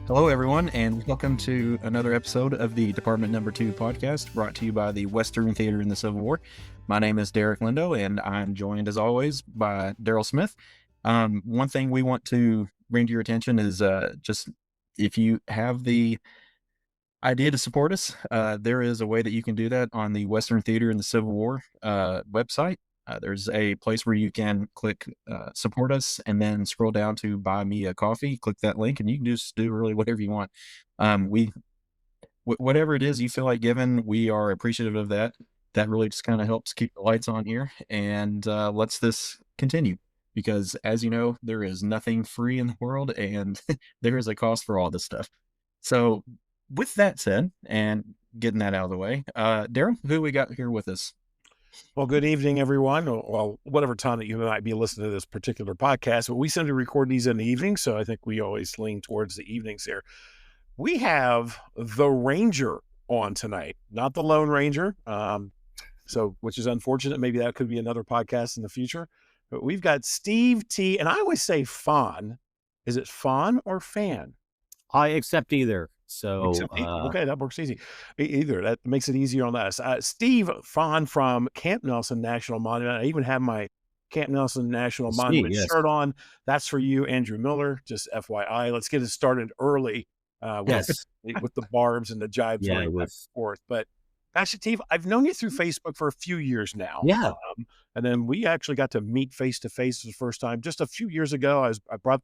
Hello, everyone, and welcome to another episode of the Department Number 2 podcast, brought to you by the Western Theater in the Civil War. My name is Derek Lindo, and I'm joined, as always, by Darryl Smith. One thing we want to bring to your attention is just if you have the idea to support us, there is a way that you can do that on the Western Theater in the Civil War website. There's a place where you can click support us and then scroll down to buy me a coffee. Click that link and you can just do really whatever you want. Whatever it is you feel like giving, we are appreciative of that. That really just kind of helps keep the lights on here and lets this continue. Because as you know, there is nothing free in the world and there is a cost for all this stuff. So with that said, and getting that out of the way, Darryl, who we got here with us? Well, good evening, everyone. Well, whatever time that you might be listening to this particular podcast, but we tend to record these in the evening, so I think we always lean towards the evenings here. We have the Ranger on tonight, not the Lone Ranger, which is unfortunate. Maybe that could be another podcast in the future. But we've got Steve T, and I always say Phan. Is it Phan or Phan? I accept either. So okay, that works easy. Either that makes it easier on us. Steve Phan from Camp Nelson National Monument. I even have my Camp Nelson National Monument shirt on. That's for you, Andrew Miller. Just FYI. Let's get it started early with the barbs and the jibes back and forth. But actually, Steve, I've known you through Facebook for a few years now. Yeah. And then we actually got to meet face to face for the first time just a few years ago. I brought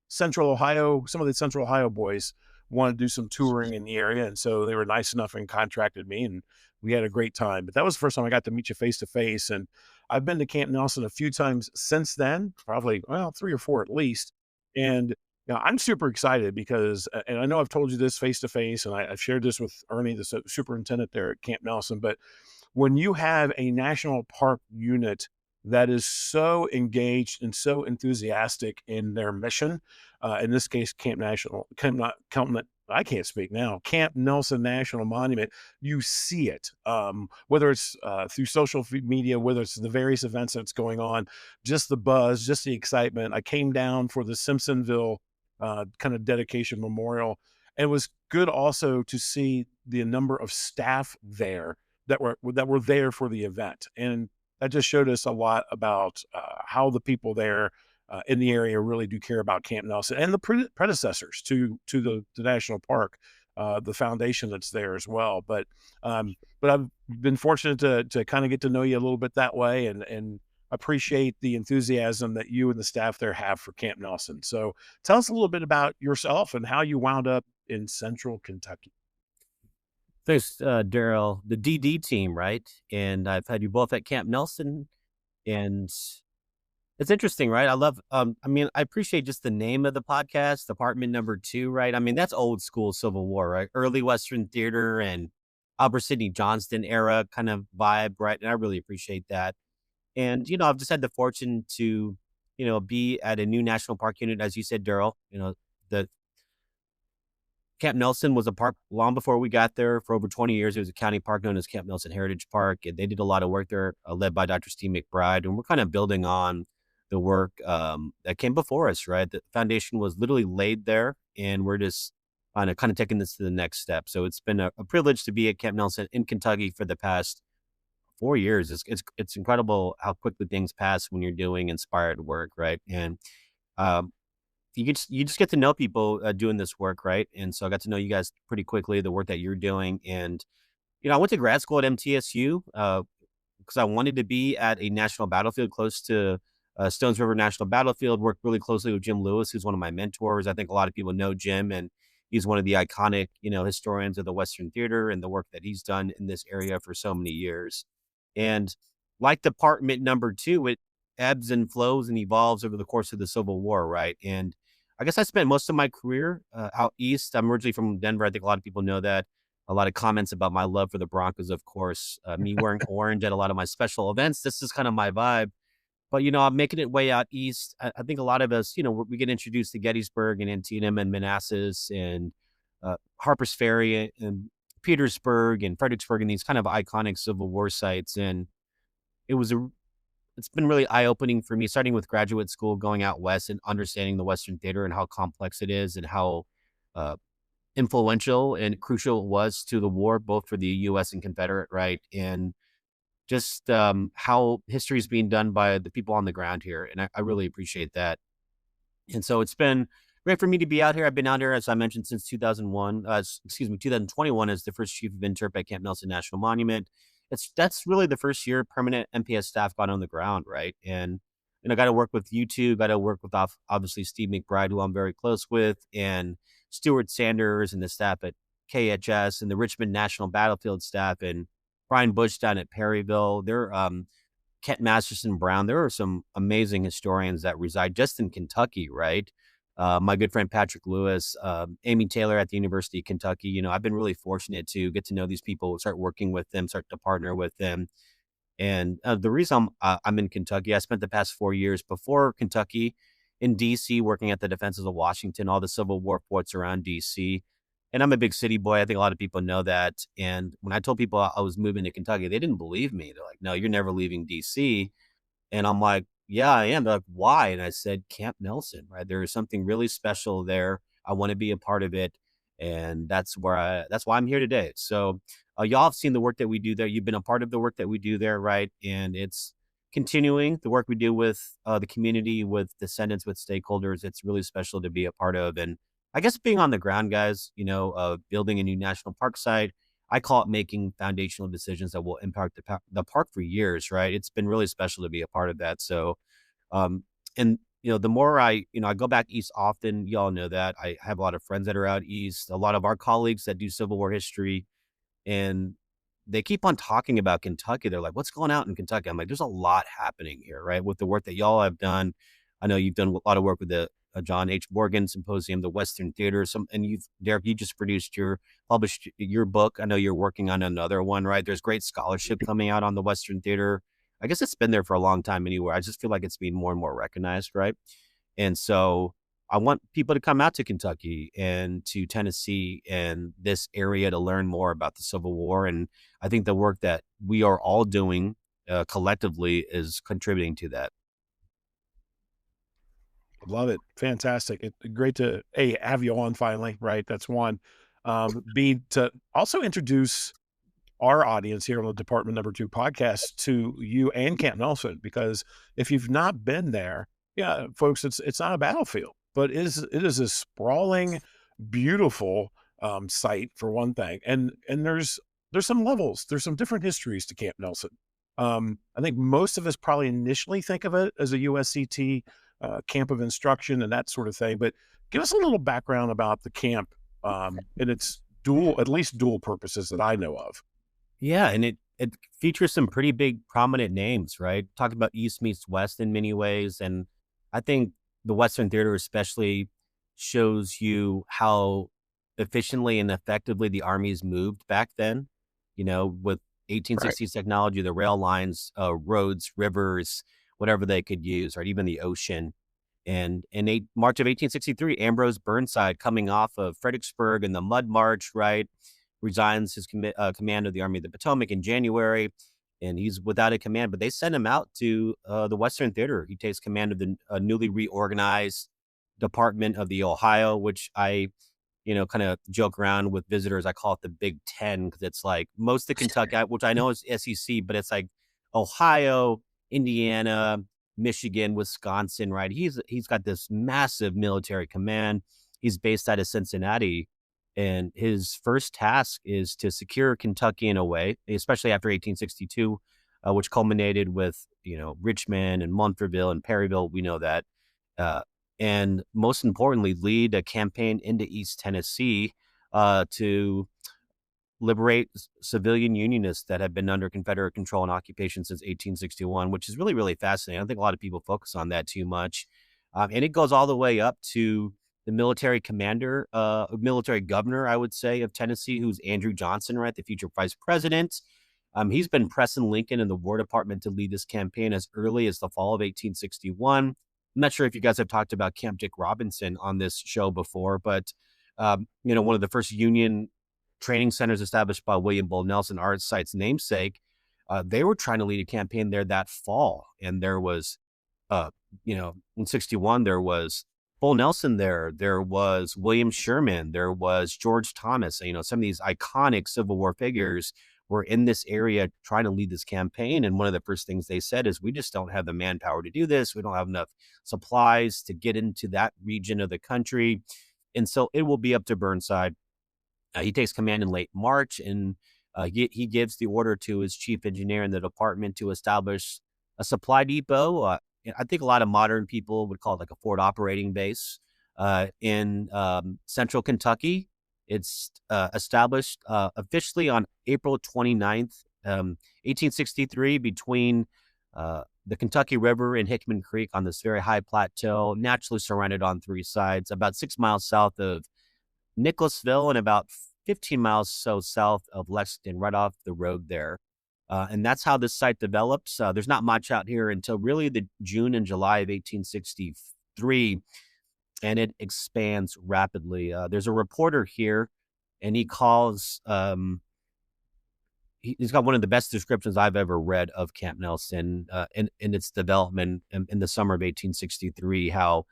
some of the Central Ohio boys wanted to do some touring in the area. And so they were nice enough and contracted me and we had a great time. But that was the first time I got to meet you face to face. And I've been to Camp Nelson a few times since then, probably, 3 or 4 at least. And I'm super excited because, and I know I've told you this face to face, and I've shared this with Ernie, the superintendent there at Camp Nelson, but when you have a national park unit that is so engaged and so enthusiastic in their mission, in this case, Camp Nelson National Monument, you see it, whether it's through social media, whether it's the various events that's going on, just the buzz, just the excitement. I came down for the Simpsonville kind of dedication memorial. And it was good also to see the number of staff there that were there for the event. And that just showed us a lot about how the people there in the area really do care about Camp Nelson and the predecessors to the national park, the foundation that's there as well. But I've been fortunate to kind of get to know you a little bit that way and appreciate the enthusiasm that you and the staff there have for Camp Nelson. So tell us a little bit about yourself and how you wound up in Central Kentucky. Thanks, Darryl, the DD team, right? And I've had you both at Camp Nelson, and it's interesting, right? I love, I appreciate just the name of the podcast, Department Number 2, right? I mean, that's old school Civil War, right? Early Western theater and Albert Sidney Johnston era kind of vibe, right? And I really appreciate that. And, I've just had the fortune to, be at a new national park unit, as you said, Darryl. The Camp Nelson was a park long before we got there. For over 20 years, it was a county park known as Camp Nelson Heritage Park. And they did a lot of work there, led by Dr. Steve McBride. And we're kind of building on the work that came before us, right? The foundation was literally laid there, and we're just kind of taking this to the next step. So it's been a privilege to be at Camp Nelson in Kentucky for the past 4 years. It's incredible how quickly things pass when you're doing inspired work, right? And you just get to know people doing this work, right? And so I got to know you guys pretty quickly, the work that you're doing. And I went to grad school at MTSU because I wanted to be at a national battlefield close to Stones River National Battlefield. Worked really closely with Jim Lewis, who's one of my mentors. I think a lot of people know Jim, and he's one of the iconic historians of the Western theater and the work that he's done in this area for so many years. And like Department Number 2, it ebbs and flows and evolves over the course of the Civil War, right? And I guess I spent most of my career out east. I'm originally from Denver. I think a lot of people know that. A lot of comments about my love for the Broncos, of course. Me wearing orange at a lot of my special events. This is kind of my vibe. But, I'm making it way out east. I think a lot of us, we get introduced to Gettysburg and Antietam and Manassas and Harper's Ferry and Petersburg and Fredericksburg and these kind of iconic Civil War sites. And it's been really eye-opening for me, starting with graduate school, going out west and understanding the Western theater and how complex it is and how influential and crucial it was to the war, both for the U.S. and Confederate, right? And just how history is being done by the people on the ground here. And I really appreciate that. And so it's been great for me to be out here. I've been out here, as I mentioned, since 2021 as the first chief of interp at Camp Nelson National Monument. That's really the first year permanent MPS staff got on the ground, right? And got to work with you two, got to work with obviously Steve McBride, who I'm very close with, and Stuart Sanders and the staff at KHS and the Richmond National Battlefield staff and Brian Bush down at Perryville. They're Kent Masterson Brown. There are some amazing historians that reside just in Kentucky, right? My good friend Patrick Lewis, Amy Taylor at the University of Kentucky. I've been really fortunate to get to know these people, start working with them, start to partner with them. And the reason I'm in Kentucky, I spent the past 4 years before Kentucky in D.C. working at the Defenses of Washington, all the Civil War forts around D.C. And I'm a big city boy. I think a lot of people know that. And when I told people I was moving to Kentucky, they didn't believe me. They're like, "No, you're never leaving D.C." And I'm like, "Yeah, I am." They're like, "Why?" And I said, Camp Nelson, right? There is something really special there. I want to be a part of it. And that's why I'm here today. So y'all have seen the work that we do there. You've been a part of the work that we do there, right? And it's continuing the work we do with the community, with descendants, with stakeholders. It's really special to be a part of. And I guess being on the ground, guys, building a new national park site, I call it making foundational decisions that will impact the park for years, right? It's been really special to be a part of that. So, and the more I go back east often, y'all know that I have a lot of friends that are out east, a lot of our colleagues that do Civil War history, and they keep on talking about Kentucky. They're like, "What's going out in Kentucky?" I'm like, "There's a lot happening here, right? With the work that y'all have done. I know you've done a lot of work with the John H. Morgan Symposium, the Western Theater, and Derek, you just published your book. I know you're working on another one, right? There's great scholarship coming out on the Western Theater. I guess it's been there for a long time anyway. I just feel like it's being more and more recognized, right? And so I want people to come out to Kentucky and to Tennessee and this area to learn more about the Civil War. And I think the work that we are all doing collectively is contributing to that. Love it. Fantastic. It's great to have you on finally, right? That's one. B, to also introduce our audience here on the Department Number 2 podcast to you and Camp Nelson, because if you've not been there, yeah, folks, it's not a battlefield, but it is a sprawling, beautiful site for one thing. And there's some levels, there's some different histories to Camp Nelson. I think most of us probably initially think of it as a USCT camp of instruction and that sort of thing, but give us a little background about the camp and its at least dual purposes that I know of. Yeah, and it features some pretty big prominent names, right? Talking about East meets West in many ways. And I think the Western Theater especially shows you how efficiently and effectively the armies moved back then, with 1860s technology, the rail lines, roads, rivers, whatever they could use, right? Even the ocean. And in March of 1863, Ambrose Burnside, coming off of Fredericksburg and the Mud March, right, resigns his command of the Army of the Potomac in January, and he's without a command. But they send him out to the Western Theater. He takes command of the newly reorganized Department of the Ohio, which I, kind of joke around with visitors. I call it the Big Ten, because it's like most of Kentucky, which I know is SEC, but it's like Ohio, Indiana, Michigan, Wisconsin, right? He's got this massive military command. He's based out of Cincinnati. And his first task is to secure Kentucky in a way, especially after 1862, which culminated with, Richmond and Montreal and Perryville. We know that. And most importantly, lead a campaign into East Tennessee to liberate civilian Unionists that have been under Confederate control and occupation since 1861, which is really, really fascinating. I don't think a lot of people focus on that too much. And it goes all the way up to the military governor, I would say, of Tennessee, who's Andrew Johnson, right, the future vice president. He's been pressing Lincoln and the War Department to lead this campaign as early as the fall of 1861. I'm not sure if you guys have talked about Camp Dick Robinson on this show before, but, one of the first Union training centers established by William Bull Nelson, our site's namesake, they were trying to lead a campaign there that fall. And there was, in 61, there was Bull Nelson there. There was William Sherman. There was George Thomas. Some of these iconic Civil War figures were in this area trying to lead this campaign. And one of the first things they said is, we just don't have the manpower to do this. We don't have enough supplies to get into that region of the country. And so it will be up to Burnside. He takes command in late March, and he gives the order to his chief engineer in the department to establish a supply depot. I think a lot of modern people would call it like a forward operating base in central Kentucky. It's established officially on April 29th, 1863, between the Kentucky River and Hickman Creek on this very high plateau, naturally surrounded on three sides, about 6 miles south of Nicholasville and about 15 miles south of Lexington, right off the road there. And that's how this site develops. There's not much out here until really the June and July of 1863, and it expands rapidly. There's a reporter here, and he calls, he's got one of the best descriptions I've ever read of Camp Nelson in its development in the summer of 1863, how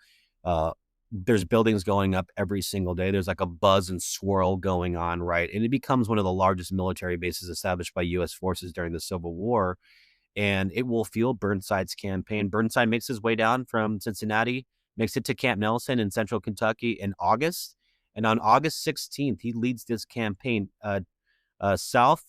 there's buildings going up every single day. There's like a buzz and swirl going on, right? And it becomes one of the largest military bases established by U.S. forces during the Civil War. And it will fuel Burnside's campaign. Burnside makes his way down from Cincinnati, makes it to Camp Nelson in central Kentucky in August. And on August 16th, he leads this campaign south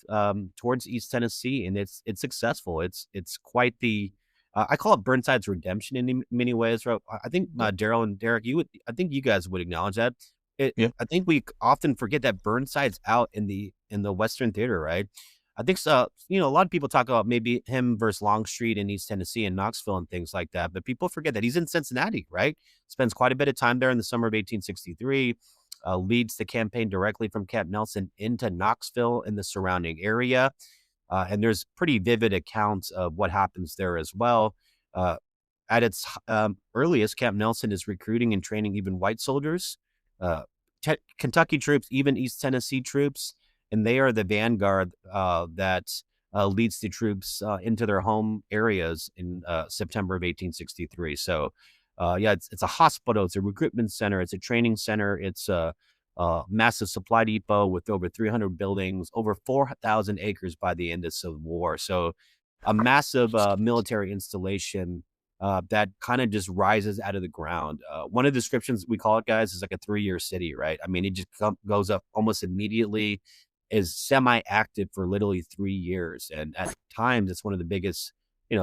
towards East Tennessee, and it's successful. It's quite the I call it Burnside's redemption in many ways. Right? I think Darryl and Derrick, I think you guys would acknowledge that. I think we often forget that Burnside's out in the Western Theater, right? I think so. A lot of people talk about maybe him versus Longstreet in East Tennessee and Knoxville and things like that, but people forget that he's in Cincinnati, right? Spends quite a bit of time there in the summer of 1863. Leads the campaign directly from Camp Nelson into Knoxville and the surrounding area. And there's pretty vivid accounts of what happens there as well. At its earliest, Camp Nelson is recruiting and training even white soldiers, Kentucky troops, even East Tennessee troops, and they are the vanguard that leads the troops into their home areas in September of 1863. So, it's a hospital, it's a recruitment center, it's a training center, it's a massive supply depot with over 300 buildings, over 4,000 acres by the end of Civil War. So a massive military installation that kind of just rises out of the ground. One of the descriptions we call it, guys, is like a 3-year city, right? I mean, it just goes up almost immediately, is semi-active for literally 3 years. And at times it's one of the biggest,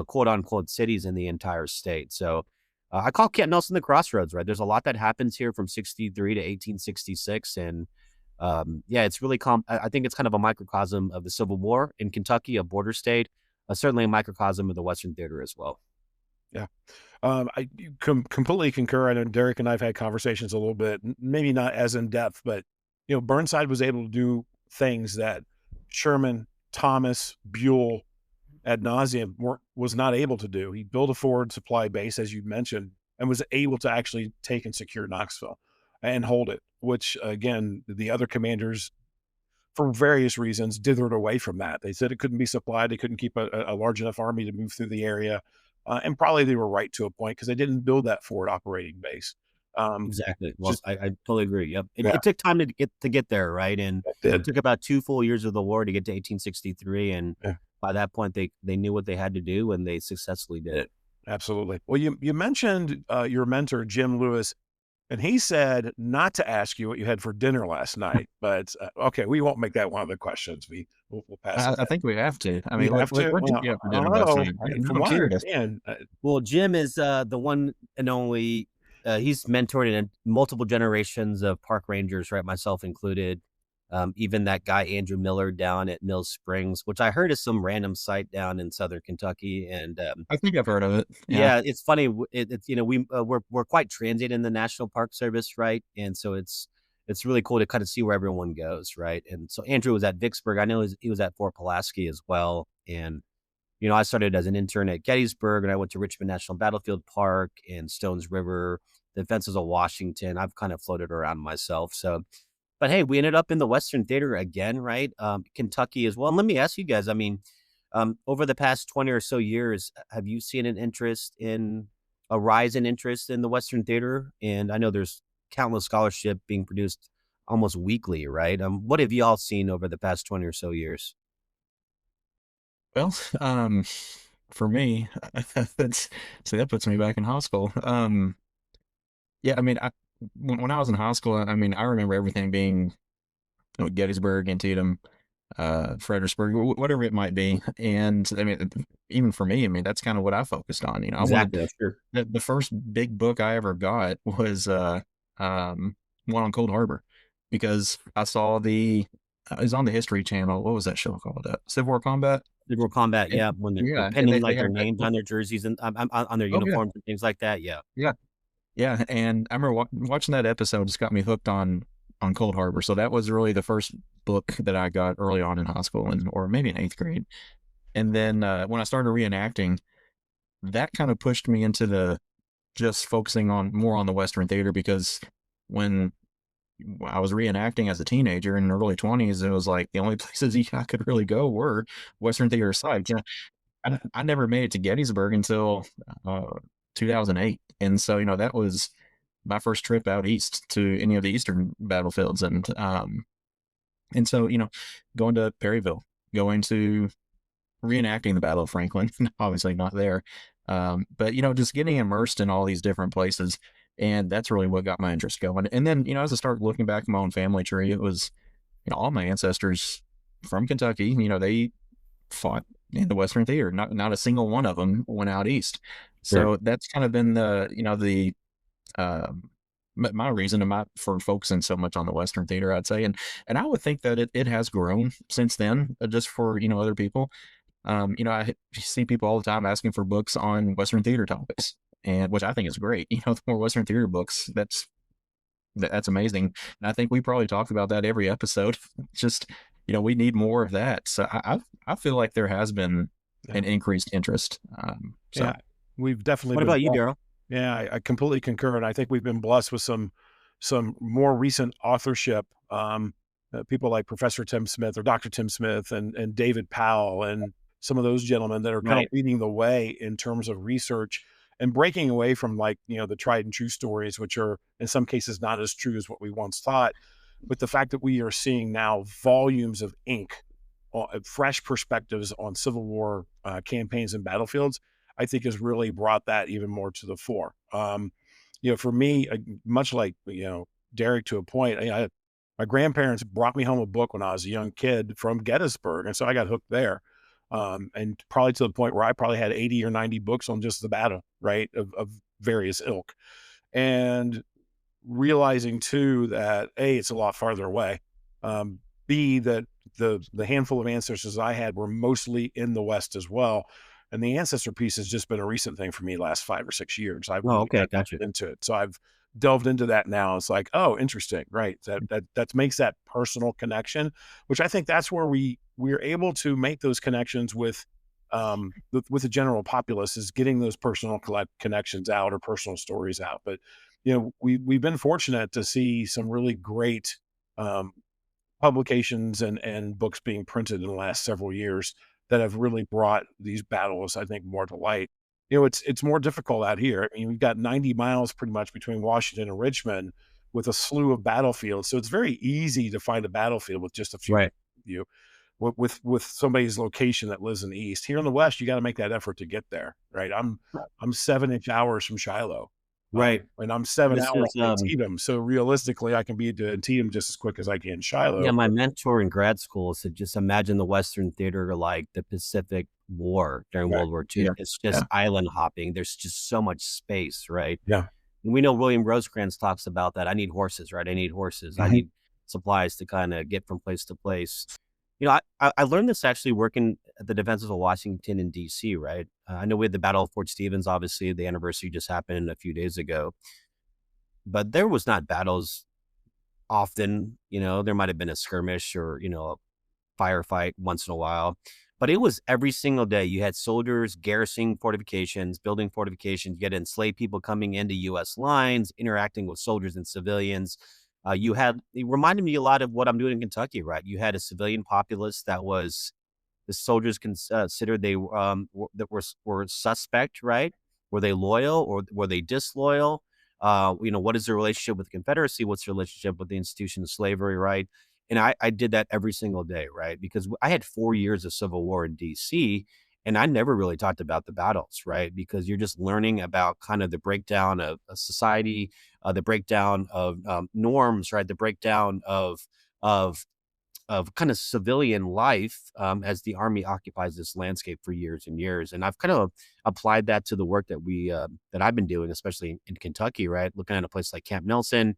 quote unquote cities in the entire state. So I call Camp Nelson the crossroads, right? There's a lot that happens here from 63 to 1866. And it's really, I think it's kind of a microcosm of the Civil War in Kentucky, a border state, certainly a microcosm of the Western Theater as well. Yeah. I completely concur. I know Derrick and I've had conversations a little bit, maybe not as in depth, but, Burnside was able to do things that Sherman, Thomas, Buell, ad nauseum was not able to do. He built a forward supply base, as you mentioned, and was able to actually take and secure Knoxville and hold it, which again, the other commanders, for various reasons, dithered away from that. They said it couldn't be supplied. They couldn't keep a large enough army to move through the area. And probably they were right to a point, because they didn't build that forward operating base. Exactly. Well, I totally agree. Yep. It took time to get there, right? And it took about 2 full years of the war to get to 1863. And by that point, they knew what they had to do, and they successfully did it. Absolutely. Well, you mentioned your mentor, Jim Lewis, and he said not to ask you what you had for dinner last night. But okay, we won't make that one of the questions. We'll pass. I think we have to. I mean, We what have to? did you have for dinner last night? From what I understand, Well, Jim is the one and only. He's mentored in multiple generations of park rangers, right? Myself included. Even that guy, Andrew Miller, down at Mill Springs, which I heard is some random site down in Southern Kentucky. And I think I've heard of it. Yeah, it's funny. It's we're quite transient in the National Park Service, right? And so it's really cool to kind of see where everyone goes, right? And so Andrew was at Vicksburg. I know he was at Fort Pulaski as well. And I started as an intern at Gettysburg, and I went to Richmond National Battlefield Park and Stones River, the fences of Washington. I've kind of floated around myself. So, but hey, we ended up in the Western Theater again, right? Kentucky as well. And let me ask you guys, I mean, over the past 20 or so years, have you seen an interest in a rise in interest in the Western theater, and I know there's countless scholarship being produced almost weekly, right? What have you all seen over the past 20 or so years? Well, for me, that's so that puts me back in high school. Yeah, I mean, when I was in high school, I mean, I remember everything being Gettysburg, Antietam, Fredericksburg, whatever it might be. And I mean, even for me, I mean, that's kind of what I focused on. I wanted Exactly, sure. the first big book I ever got was one on Cold Harbor because I saw it was on the History Channel. What was that show called? Civil War Combat. Liberal combat, And, yeah, when they're yeah, and pinning, they like, their had that names book. on their jerseys and on their Oh yeah, uniforms and things like that, yeah. yeah, yeah. And I remember watching that episode. Just got me hooked on Cold Harbor. So that was really the first book that I got early on in high school, and or maybe in eighth grade. And then when I started reenacting, that kind of pushed me into the just focusing on more on the Western theater because when I was reenacting as a teenager in the early 20s, it was like the only places I could really go were Western theater sites. I never made it to Gettysburg until uh, 2008. And so, that was my first trip out east to any of the eastern battlefields. And so, going to Perryville, going to reenacting the Battle of Franklin, obviously not there. But just getting immersed in all these different places. And that's really what got my interest going. And then, as I started looking back at my own family tree, it was, all my ancestors from Kentucky, they fought in the Western theater. Not a single one of them went out east. Sure. So that's kind of been the um, my reason for focusing so much on the Western theater, I'd say. And I would think that it has grown since then, just for, other people. I see people all the time asking for books on Western theater topics, and which I think is great. The more Western theater books, that's amazing. And I think we probably talked about that every episode. Just, we need more of that. So I feel like there has been Yeah. an increased interest. So Yeah, we've definitely What been about you, blessed. Darryl? Yeah, I completely concur, and I think we've been blessed with some more recent authorship. People like Professor Tim Smith or Dr. Tim Smith and David Powell and some of those gentlemen that are kind of Right. leading the way in terms of research and breaking away from, like, the tried and true stories, which are in some cases not as true as what we once thought. But the fact that we are seeing now volumes of ink, fresh perspectives on Civil War campaigns and battlefields, I think has really brought that even more to the fore. For me, much like, Derek to a point, my grandparents brought me home a book when I was a young kid from Gettysburg. And so I got hooked there. And probably to the point where I probably had 80 or 90 books on just the battle, right, of various ilk. And realizing too that A, it's a lot farther away. B, that the handful of ancestors I had were mostly in the West as well. And the ancestor piece has just been a recent thing for me last 5 or 6 years. I've Oh, really okay, got gotcha. into it. So I've delved into that now. It's like, oh, interesting. Right. That makes that personal connection, which I think that's where we're able to make those connections with the general populace, is getting those personal connections out or personal stories out. But we've been fortunate to see some really great um, publications and books being printed in the last several years that have really brought these battles, I think, more to light. It's more difficult out here. I mean, we've got 90 miles pretty much between Washington and Richmond with a slew of battlefields. So it's very easy to find a battlefield with just a few Right. of you. With somebody's location that lives in the east. Here in the west, you got to make that effort to get there, right? I'm 7 hours from Shiloh, Right. and I'm 7 hours This is, from Antietam. So realistically, I can be to Antietam just as quick as I can yeah, Shiloh. my mentor in grad school said, just imagine the Western theater like the Pacific War during Right. World War II. yeah, It's yeah, just island hopping. There's just so much space, right? Yeah. And we know William Rosecrans talks about that. I need horses, right? I need horses. I Mhm. need supplies to kind of get from place to place. I learned this actually working at the defenses of Washington and DC, right? I know we had the Battle of Fort Stevens, obviously, the anniversary just happened a few days ago, but there was not battles often. There might have been a skirmish or, a firefight once in a while, but it was every single day. You had soldiers garrisoning fortifications, building fortifications. You had enslaved people coming into U.S. lines, interacting with soldiers and civilians. It reminded me a lot of what I'm doing in Kentucky, right? You had a civilian populace that was the soldiers considered that were suspect, right? Were they loyal or were they disloyal? What is their relationship with the Confederacy? What's their relationship with the institution of slavery, right? And I did that every single day, right? Because I had 4 years of Civil War in DC, and I never really talked about the battles, right? Because you're just learning about kind of the breakdown of society, the breakdown of norms, right? The breakdown of of kind of civilian life as the Army occupies this landscape for years and years. And I've kind of applied that to the work that that I've been doing, especially in Kentucky, right? Looking at a place like Camp Nelson.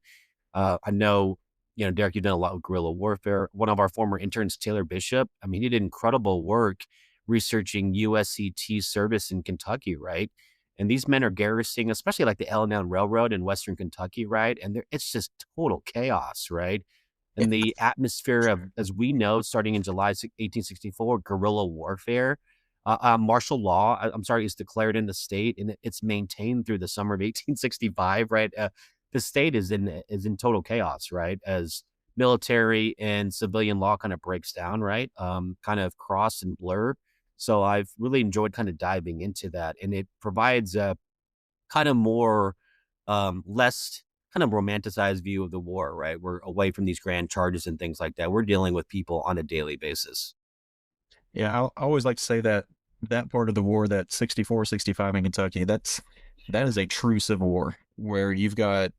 I know, Derek, you've done a lot with guerrilla warfare. One of our former interns, Taylor Bishop, I mean, he did incredible work researching USCT service in Kentucky, right? And these men are garrisoning, especially like the L&N Railroad in Western Kentucky, right? And it's just total chaos, right? And the atmosphere of, as we know, starting in July 1864, guerrilla warfare, martial law, I'm sorry, is declared in the state, and it's maintained through the summer of 1865, right? The state is in total chaos, right? As military and civilian law kind of breaks down, right? Kind of cross and blur. So I've really enjoyed kind of diving into that, and it provides a kind of more less kind of romanticized view of the war, right? We're away from these grand charges and things like that. We're dealing with people on a daily basis. Yeah, I always like to say that that part of the war, that 64, 65 in Kentucky, that is a true civil war where you've got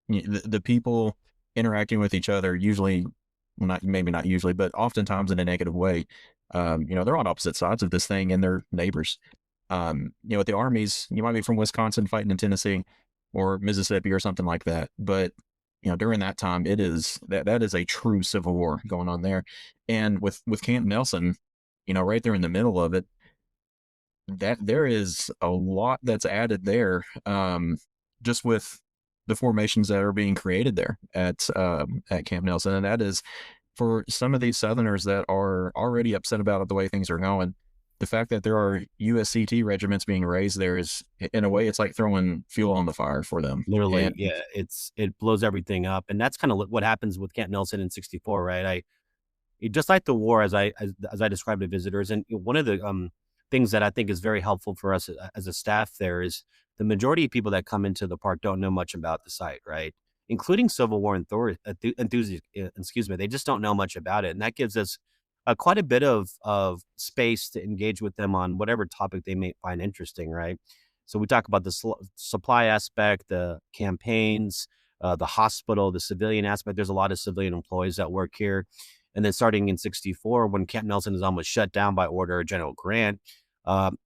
the people interacting with each other, usually, well, not maybe not usually, but oftentimes in a negative way. They're on opposite sides of this thing and they're neighbors. With the armies, you might be from Wisconsin fighting in Tennessee or Mississippi or something like that, but during that time, it is that is a true civil war going on there. And with Camp Nelson, right there in the middle of it, that there is a lot that's added there, just with the formations that are being created there at Camp Nelson, and that is for some of these Southerners that are already upset about the way things are going. The fact that there are USCT regiments being raised there is, in a way, it's like throwing fuel on the fire for them. Literally, And yeah, it blows everything up, and that's kind of what happens with Camp Nelson in '64, right? Just like the war, as I described to visitors, and one of the things that I think is very helpful for us as a staff there is the majority of people that come into the park don't know much about the site, right? Including Civil War enthusiasts, excuse me, they just don't know much about it, and that gives us quite a bit of space to engage with them on whatever topic they may find interesting, right? So we talk about the supply aspect, the campaigns, the hospital, the civilian aspect. There's a lot of civilian employees that work here. And then starting in '64, when Camp Nelson is almost shut down by order of General Grant,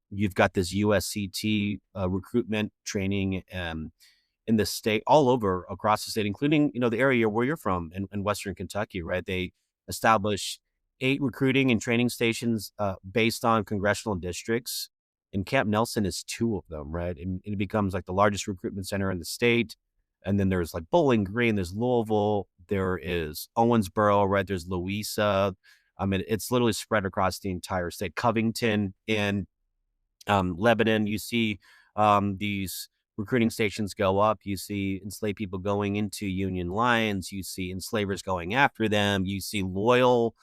you've got this USCT recruitment training in the state, all over across the state, including, the area where you're from in Western Kentucky, right? They establish 8 recruiting and training stations based on congressional districts. And Camp Nelson is 2 of them, right? And it becomes like the largest recruitment center in the state. And then there's like Bowling Green, there's Louisville, there is Owensboro, right? There's Louisa. I mean, it's literally spread across the entire state. Covington in Lebanon, you see these recruiting stations go up. You see enslaved people going into Union lines. You see enslavers going after them. You see loyal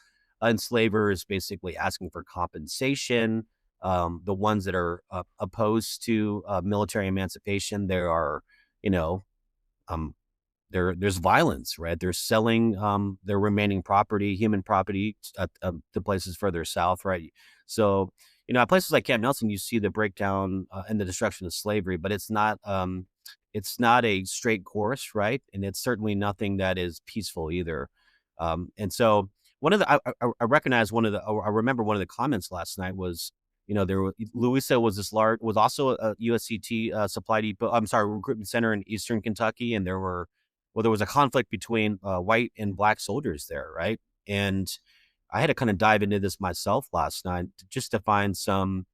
enslavers basically asking for compensation. The ones that are opposed to military emancipation, there are, um, there's violence, right? They're selling their remaining property, human property, to places further south, right? So, at places like Camp Nelson, you see the breakdown and the destruction of slavery, but it's not a straight course, right? And it's certainly nothing that is peaceful either. And so, one of the I recognize one of the I remember one of the comments last night was, Louisa was also a USCT supply depot. I'm sorry, recruitment center in Eastern Kentucky, and there was a conflict between white and black soldiers there, right? And I had to kind of dive into this myself last night just to find some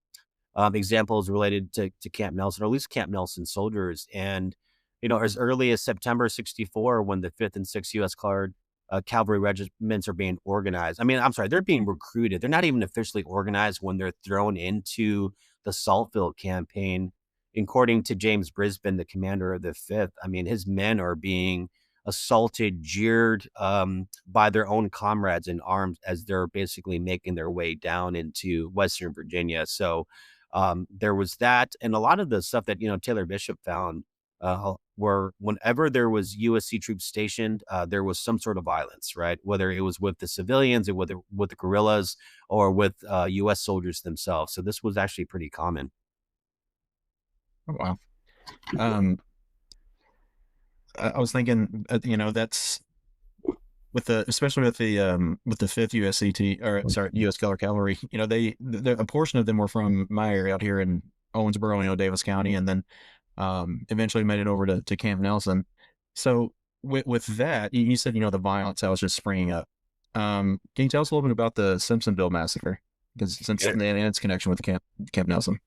examples related to Camp Nelson, or at least Camp Nelson soldiers. And, as early as September '64, when the 5th and 6th U.S. Cavalry regiments are being organized. I mean, I'm sorry, they're being recruited. They're not even officially organized when they're thrown into the Saltville campaign. According to James Brisbane, the commander of the 5th, I mean, his men are being assaulted, jeered by their own comrades in arms as they're basically making their way down into Western Virginia. So There was that, and a lot of the stuff that Taylor Bishop found, where whenever there was USC troops stationed, there was some sort of violence, right? Whether it was with the civilians, or whether with the guerrillas, or with U.S. soldiers themselves. So this was actually pretty common. Oh, wow. Um, I was thinking, that's especially with the fifth USCT, or sorry, U.S. Color Cavalry. A portion of them were from my area out here in Owensboro, Davis County, and then eventually made it over to Camp Nelson. So with that, you said, the violence that was just springing up. Can you tell us a little bit about the Simpsonville massacre? Because since and its connection with Camp Nelson.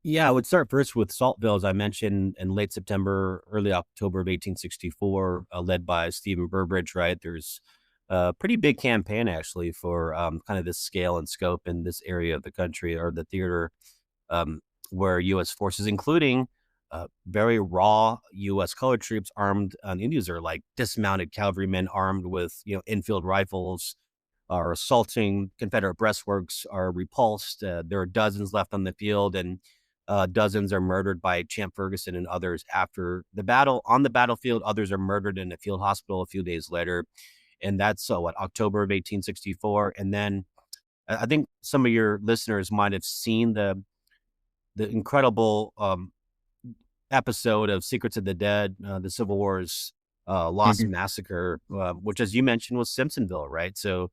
Yeah, I would start first with Saltville, as I mentioned, in late September, early October of 1864, led by Stephen Burbridge, right? There's a pretty big campaign, actually, for kind of this scale and scope in this area of the country, or the theater, where U.S. forces, including very raw U.S. colored troops armed, and these are like dismounted cavalrymen armed with, infield rifles, are assaulting Confederate breastworks, are repulsed. There are dozens left on the field, and dozens are murdered by Champ Ferguson and others after the battle. On the battlefield, others are murdered in a field hospital a few days later. And that's October of 1864. And then I think some of your listeners might have seen the incredible episode of Secrets of the Dead, the Civil War's Lost Massacre, which, as you mentioned, was Simpsonville, right? So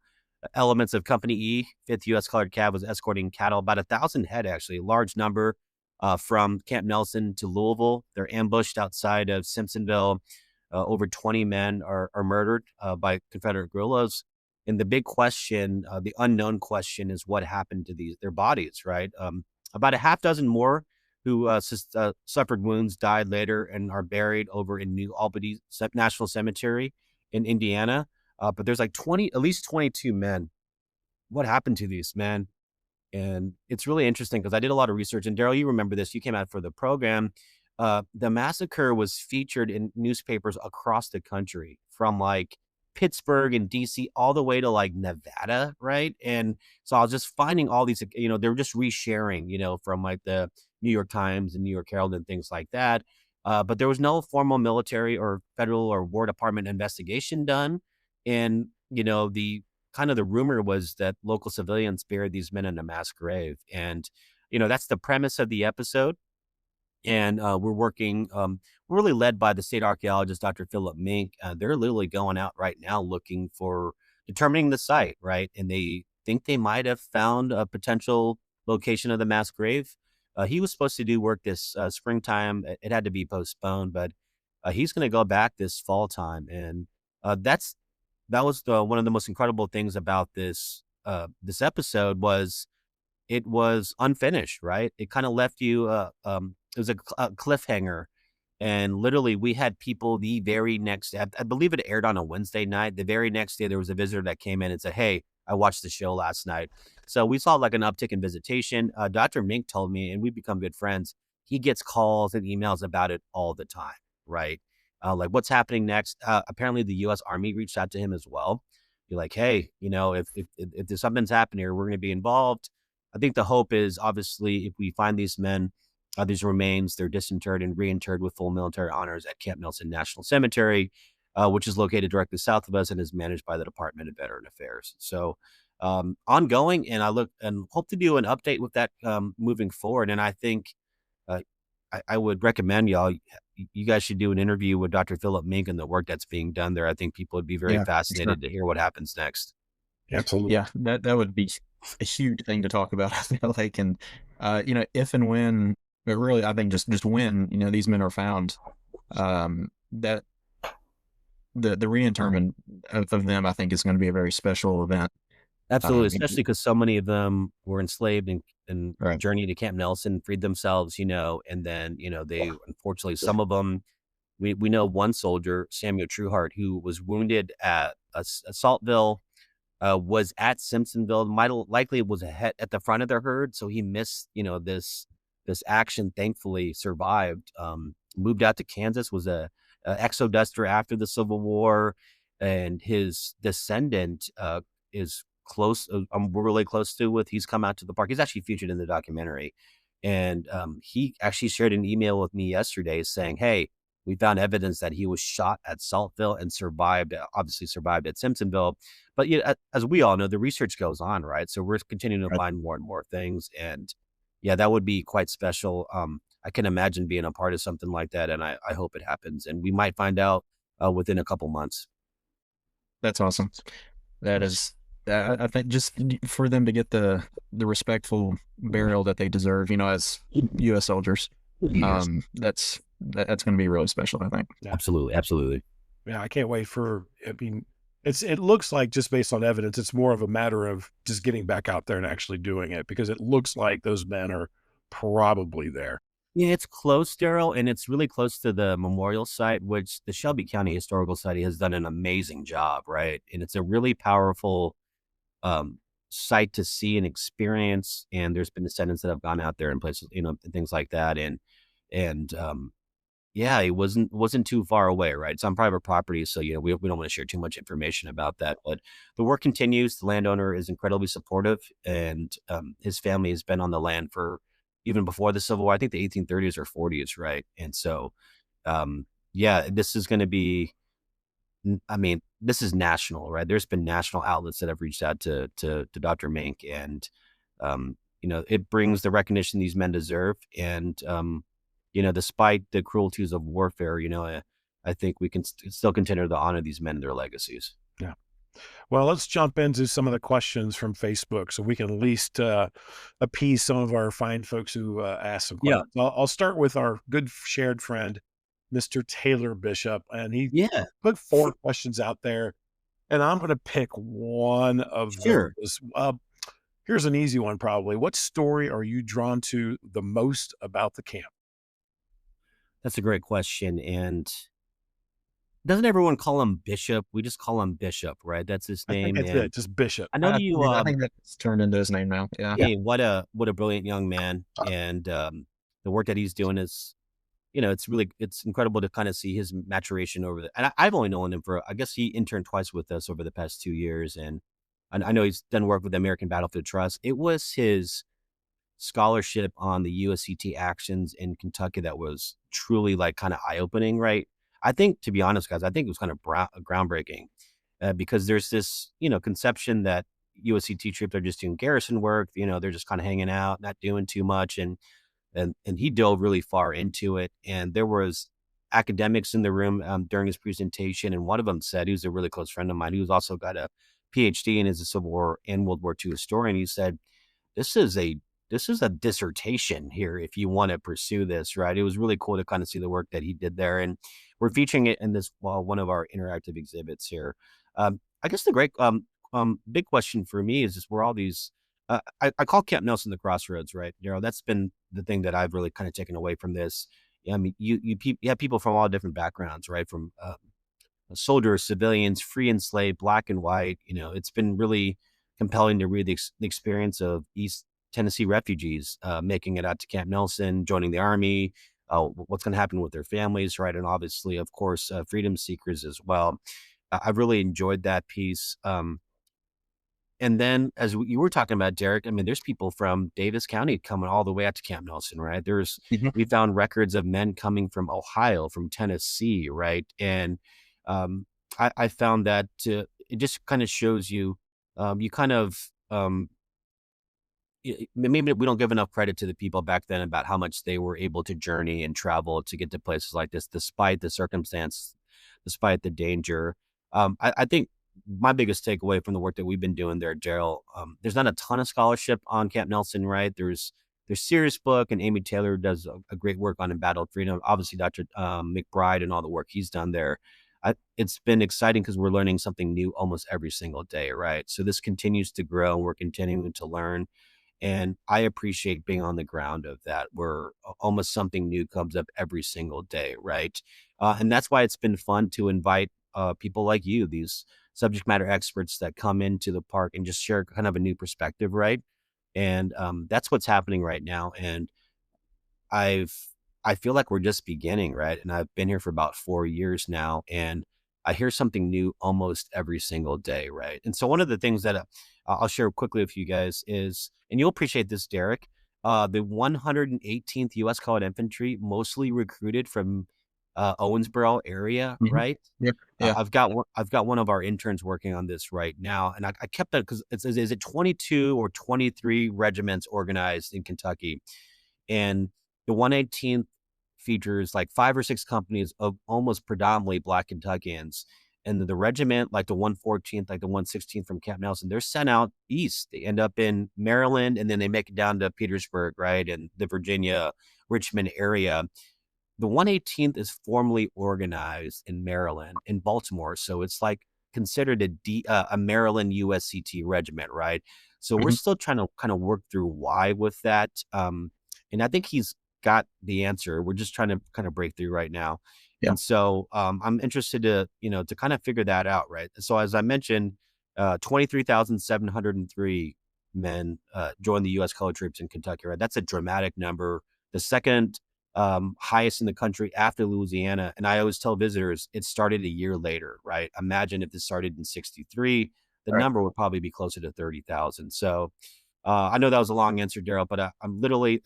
elements of Company E, 5th U.S. Colored Cav, was escorting cattle, about 1,000 head, actually, a large number, from Camp Nelson to Louisville. They're ambushed outside of Simpsonville. Over 20 men are murdered by Confederate guerrillas. And the big question, the unknown question, is what happened to their bodies, right? About a half dozen more who suffered wounds died later and are buried over in New Albany National Cemetery in Indiana. But there's like at least 22 men. What happened to these men? And it's really interesting because I did a lot of research. And Darryl, you remember this, you came out for the program. The massacre was featured in newspapers across the country, from like Pittsburgh and DC all the way to like Nevada, right? And so I was just finding all these, they were just resharing, from like the New York Times and New York Herald and things like that. But there was no formal military or federal or War Department investigation done. And, the rumor was that local civilians buried these men in a mass grave. And, that's the premise of the episode. And we're working, we're really led by the state archaeologist, Dr. Philip Mink. They're literally going out right now looking for determining the site, right? And they think they might have found a potential location of the mass grave. He was supposed to do work this springtime. It had to be postponed, but he's going to go back this fall time. And that was one of the most incredible things about this episode was it was unfinished, right? It kind of left you, it was a cliffhanger. And literally we had people the very next day, I believe it aired on a Wednesday night. The very next day, there was a visitor that came in and said, "Hey, I watched the show last night." So we saw like an uptick in visitation. Dr. Mink told me, and we've become good friends, he gets calls and emails about it all the time, right? Like, what's happening next? Apparently the U.S. Army reached out to him as well. Be like, "Hey, if there's something's happening here, we're going to be involved." I think the hope is, obviously, if we find these men, these remains, they're disinterred and reinterred with full military honors at Camp Nelson National Cemetery, which is located directly south of us and is managed by the Department of Veteran Affairs. So ongoing, and I look and hope to do an update with that moving forward. And I think I would recommend you guys should do an interview with Dr. Philip Mink and the work that's being done there. I think people would be very fascinated to hear what happens next. Absolutely. Yeah, that would be a huge thing to talk about. I feel like, and if and when, but really, I think just when these men are found, that the reinterment of them, I think, is going to be a very special event. Absolutely, especially because so many of them were enslaved and Right. journeyed to Camp Nelson, freed themselves, and then they unfortunately, some of them, we know one soldier, Samuel Trueheart, who was wounded at Saltville. Was at Simpsonville, might likely was at the front of the herd, so he missed this action. Thankfully, survived. Moved out to Kansas, was a exoduster after the Civil War, and his descendant is close. I'm really close to with. He's come out to the park. He's actually featured in the documentary. And he actually shared an email with me yesterday saying, "Hey, we found evidence that he was shot at Saltville and survived, obviously survived at Simpsonville." But yeah, as we all know, the research goes on, right? So we're continuing to Right. find more and more things, and yeah, that would be quite special. I can imagine being a part of something like that, and I hope it happens, and we might find out within a couple months. That's awesome. That is, I think just for them to get the respectful burial that they deserve, as U.S. soldiers, Yes. that's going to be really special, I think. Yeah. Absolutely, absolutely. Yeah, I can't wait for. I mean, it looks like, just based on evidence, it's more of a matter of just getting back out there and actually doing it, because it looks like those men are probably there. Yeah, it's close, Daryl, and it's really close to the memorial site, which the Shelby County Historical Society has done an amazing job, right? And it's a really powerful um, site to see and experience. And there's been descendants that have gone out there and places, and things like that. And yeah, it wasn't too far away, right? It's on private property, so we don't want to share too much information about that. But the work continues. The landowner is incredibly supportive, and his family has been on the land for even before the Civil War. I think the 1830s or 40s, right? And so, um, yeah, this is going to be. I mean, this is national, right? There's been national outlets that have reached out to Dr. Mink, and it brings the recognition these men deserve. And despite the cruelties of warfare, I think we can still continue to honor these men and their legacies. Yeah. Well, let's jump into some of the questions from Facebook, so we can at least appease some of our fine folks who asked some Yeah. questions. I'll start with our good shared friend, Mr. Taylor Bishop, and he Yeah, put 4 questions out there, and I'm going to pick one of sure. those. Here's an easy one, probably. What story are you drawn to the most about the camp? That's a great question. And doesn't everyone call him Bishop? We just call him Bishop, right? That's his I think name. that's And it, just Bishop. I know you, I think that's turned into his name now. Yeah. Yeah. hey, what a brilliant young man. And the work that he's doing is, it's incredible to kind of see his maturation over the, and I've only known him for, I guess he interned twice with us over the past 2 years. And I know he's done work with the American Battlefield Trust. It was his scholarship on the USCT actions in Kentucky that was truly like kind of eye opening, right? I think, to be honest, guys, I think it was kind of groundbreaking because there's this, conception that USCT troops are just doing garrison work. They're just kind of hanging out, not doing too much. And he dove really far into it. And there was academics in the room during his presentation, and one of them said, he was a really close friend of mine, who's also got a PhD and is a Civil War and World War II historian. He said, "This is a dissertation here if you want to pursue this," right? It was really cool to kind of see the work that he did there, and we're featuring it in this one of our interactive exhibits here. I guess the great big question for me is just where all these I call Camp Nelson the crossroads, right? That's been the thing that I've really kind of taken away from this. I mean, you have people from all different backgrounds, right? From soldiers, civilians, free and slave, black and white. It's been really compelling to read the experience of East Tennessee refugees making it out to Camp Nelson, joining the Army, what's going to happen with their families, right? And obviously, of course, freedom seekers as well. I've really enjoyed that piece. And then, as you were talking about, Derek, I mean, there's people from Davis County coming all the way out to Camp Nelson, right? Mhm. We found records of men coming from Ohio, from Tennessee, right? And I found that it just kind of shows you, you kind of, maybe we don't give enough credit to the people back then about how much they were able to journey and travel to get to places like this, despite the circumstance, despite the danger. I think my biggest takeaway from the work that we've been doing there, Gerald, there's not a ton of scholarship on Camp Nelson, right? There's Sirius Book, and Amy Taylor does a great work on Embattled Freedom. Obviously, Dr. McBride and all the work he's done there. It's been exciting because we're learning something new almost every single day, right? So this continues to grow, and we're continuing to learn. And I appreciate being on the ground of that, where almost something new comes up every single day, right? And that's why it's been fun to invite people like you, these subject matter experts that come into the park and just share kind of a new perspective, right? And that's what's happening right now. And I've I feel like we're just beginning, right? And I've been here for about 4 years now, and I hear something new almost every single day, right? And so one of the things that I'll share quickly with you guys is, and you'll appreciate this, Derek. the 118th U.S. Colored Infantry, mostly recruited from Owensboro area, Mhm. right? Yeah. Yeah. I've got one of our interns working on this right now, and I kept that because it says, is it 22 or 23 regiments organized in Kentucky? And the 118th features like 5 or 6 companies of almost predominantly Black Kentuckians. And the regiment, like the 114th, like the 116th from Camp Nelson, they're sent out east. They end up in Maryland, and then they make it down to Petersburg, right, and the Virginia, Richmond area. The 118th is formally organized in Maryland, in Baltimore. So it's like considered a Maryland USCT regiment, right? So we're Mhm. still trying to kind of work through why with that. And I think he's got the answer. We're just trying to kind of break through right now. Yeah. And so I'm interested to, to kind of figure that out, right? So as I mentioned, 23,703 men joined the U.S. colored troops in Kentucky, right? That's a dramatic number. The second highest in the country after Louisiana. And I always tell visitors it started a year later, right? Imagine if this started in 63, the Right. number would probably be closer to 30,000. So I know that was a long answer, Darryl, but I'm literally,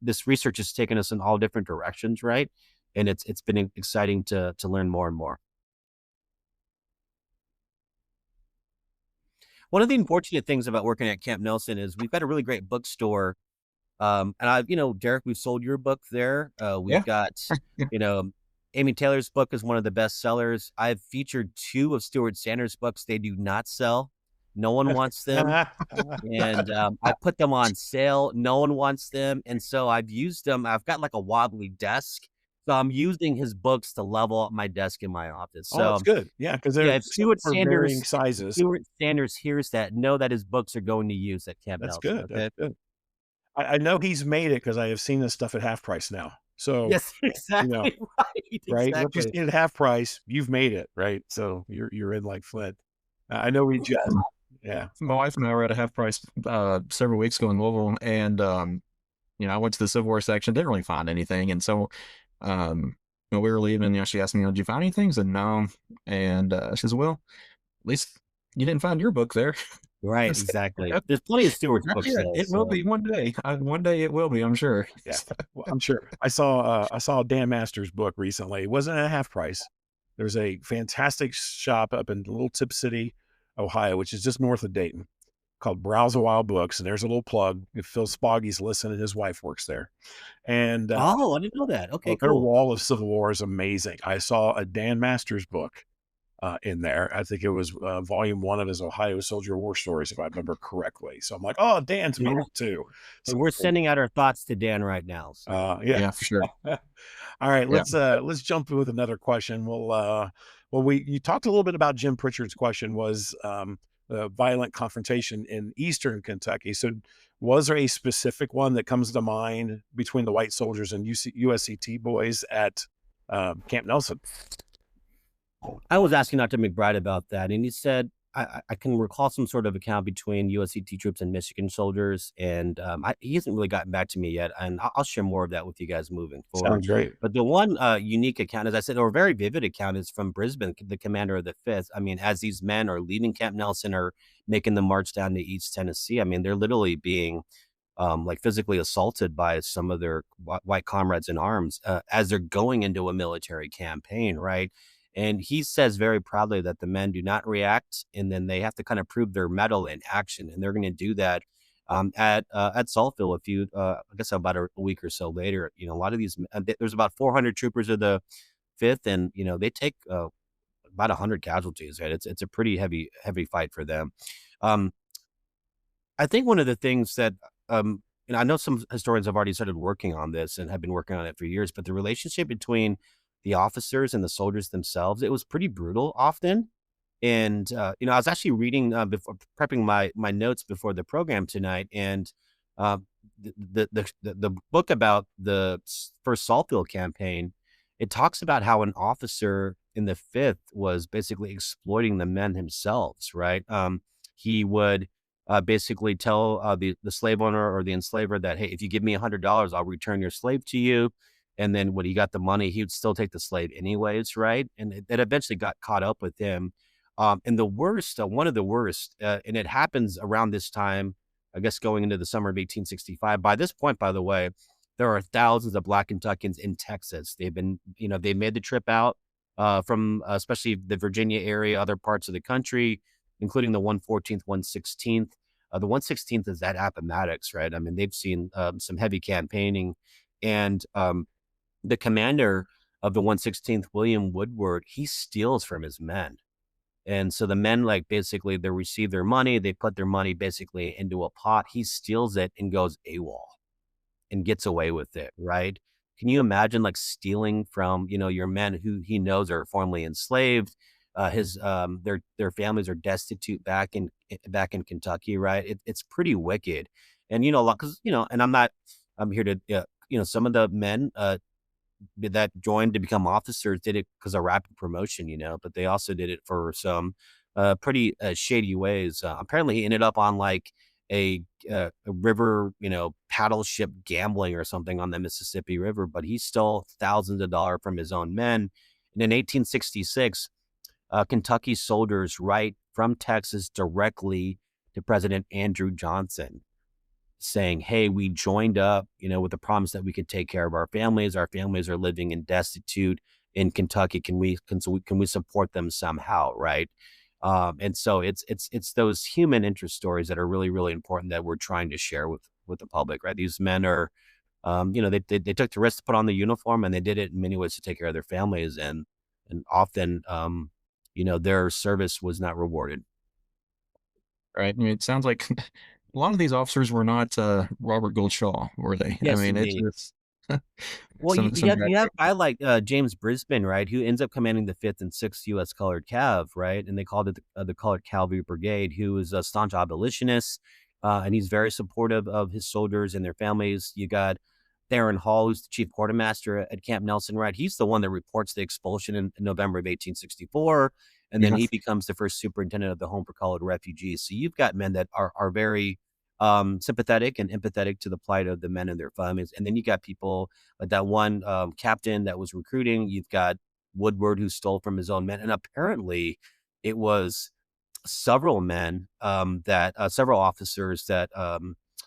this research has taken us in all different directions, right? And it's been exciting to learn more and more. One of the unfortunate things about working at Camp Nelson is we've got a really great bookstore. And Derek, we've sold your book there. We've Yeah. got, Yeah. Amy Taylor's book is one of the best sellers. I've featured 2 of Stuart Sanders' books. They do not sell. No one wants them. And I put them on sale. No one wants them. And so I've used them. I've got like a wobbly desk. So I'm using his books to level up my desk in my office. Oh, that's So good. Yeah, because yeah, they're some for varying If sizes. Stuart Sanders hears that, know that his books are going to use at Camp That's Nelson. good. That's Okay. good. I know he's made it because I have seen this stuff at half price now. So, Yes, you know, exactly right. right? What you Exactly. see at half price, you've made it, right? So you're in like Flint. I know we just yeah. My wife and I were at a half price several weeks ago in Louisville, and I went to the Civil War section, didn't really find anything, and so when we were leaving, she asked me, "Did you find anything?" I said, "No," and she says, "Well, at least you didn't find your book there." I Right, said, exactly. "Yep, There's plenty of Stewart's not books yet. though, It will so be one day. One day it will be, I'm sure." Yeah. Well, I'm sure. I saw Dan Master's book recently. It wasn't at half price. There's a fantastic shop up in Little Tip City, Ohio, which is just north of Dayton, called Browse a While Books. And there's a little plug. If Phil Spoggy's listening, his wife works there. And Oh, I didn't know that. Okay, their cool. wall of Civil War is amazing. I saw a Dan Masters book in there. I think it was volume 1 of his Ohio Soldier War Stories, if I remember correctly. So I'm like, oh, Dan's made Yeah. it too. And So we're sending out our thoughts to Dan right now, so yeah. Yeah, for sure. All right, Yeah. let's jump with another question. You talked a little bit about Jim Pritchard's question was violent confrontation in Eastern Kentucky. So was there a specific one that comes to mind between the white soldiers and USCT boys at Camp Nelson? I was asking Dr. McBride about that, and he said, I can recall some sort of account between USCT troops and Michigan soldiers, and he hasn't really gotten back to me yet, and I'll share more of that with you guys moving forward. Sounds great. But the one unique account, as I said, or a very vivid account, is from Brisbane, the commander of the 5th. I mean, as these men are leaving Camp Nelson or making the march down to East Tennessee, I mean, they're literally being like physically assaulted by some of their white comrades in arms as they're going into a military campaign, right? And he says very proudly that the men do not react, and then they have to kind of prove their mettle in action, and they're going to do that at Saltville I guess about a week or so later. A lot of these there's about 400 troopers of the 5th, and they take about 100 casualties. Right, it's a pretty heavy fight for them. I think one of the things that, I know some historians have already started working on this and have been working on it for years, but the relationship between the officers and the soldiers themselves, it was pretty brutal often. And, I was actually reading before prepping my notes before the program tonight, and uh, the book about the first Saltville campaign, it talks about how an officer in the 5th was basically exploiting the men themselves, right? He would basically tell the slave owner or the enslaver that, hey, if you give me $100, I'll return your slave to you. And then when he got the money, he would still take the slave anyways, right? And it eventually got caught up with him. And the worst, one of the worst, and it happens around this time I guess going into the summer of 1865. By this point, by the way, there are thousands of Black Kentuckians in Texas. They've been, they made the trip out from especially the Virginia area, other parts of the country, including the 114th, 116th. The 116th is at Appomattox, right? I mean, they've seen some heavy campaigning, and the commander of the 116th, William Woodward, he steals from his men. And so the men, like, basically, they receive their money, they put their money basically into a pot. He steals it and goes AWOL and gets away with it, right? Can you imagine, like, stealing from, your men who he knows are formerly enslaved? Their families are destitute back in Kentucky, right? It's pretty wicked. And because and I'm here to some of the men that joined to become officers did it because of rapid promotion, but they also did it for some pretty shady ways. Apparently, he ended up on like a river, paddle ship gambling or something on the Mississippi River, but he stole thousands of dollars from his own men. And in 1866, Kentucky soldiers write from Texas directly to President Andrew Johnson, saying, hey, we joined up, with the promise that we could take care of our families. Our families are living in destitute in Kentucky. Can we support them somehow, right? And so it's those human interest stories that are really, really important that we're trying to share with the public, right? These men are, they took the risk to put on the uniform, and they did it in many ways to take care of their families, and often, their service was not rewarded. Right. I mean, it sounds like a lot of these officers were not Robert Goldshaw, were they? I Yes, mean, it's indeed. just Well, you, some you have a guy like James Brisbane, right, who ends up commanding the 5th and 6th U.S. Colored Cav, right, and they called it the Colored Cavalry Brigade, who is a staunch abolitionist, and he's very supportive of his soldiers and their families. You got Theron Hall, who's the chief quartermaster at Camp Nelson, right? He's the one that reports the expulsion in November of 1864, and then Yeah. he becomes the first superintendent of the Home for Colored Refugees. So you've got men that are very sympathetic and empathetic to the plight of the men and their families. And then you got people like that one captain that was recruiting. You've got Woodward, who stole from his own men. And apparently it was several men several officers that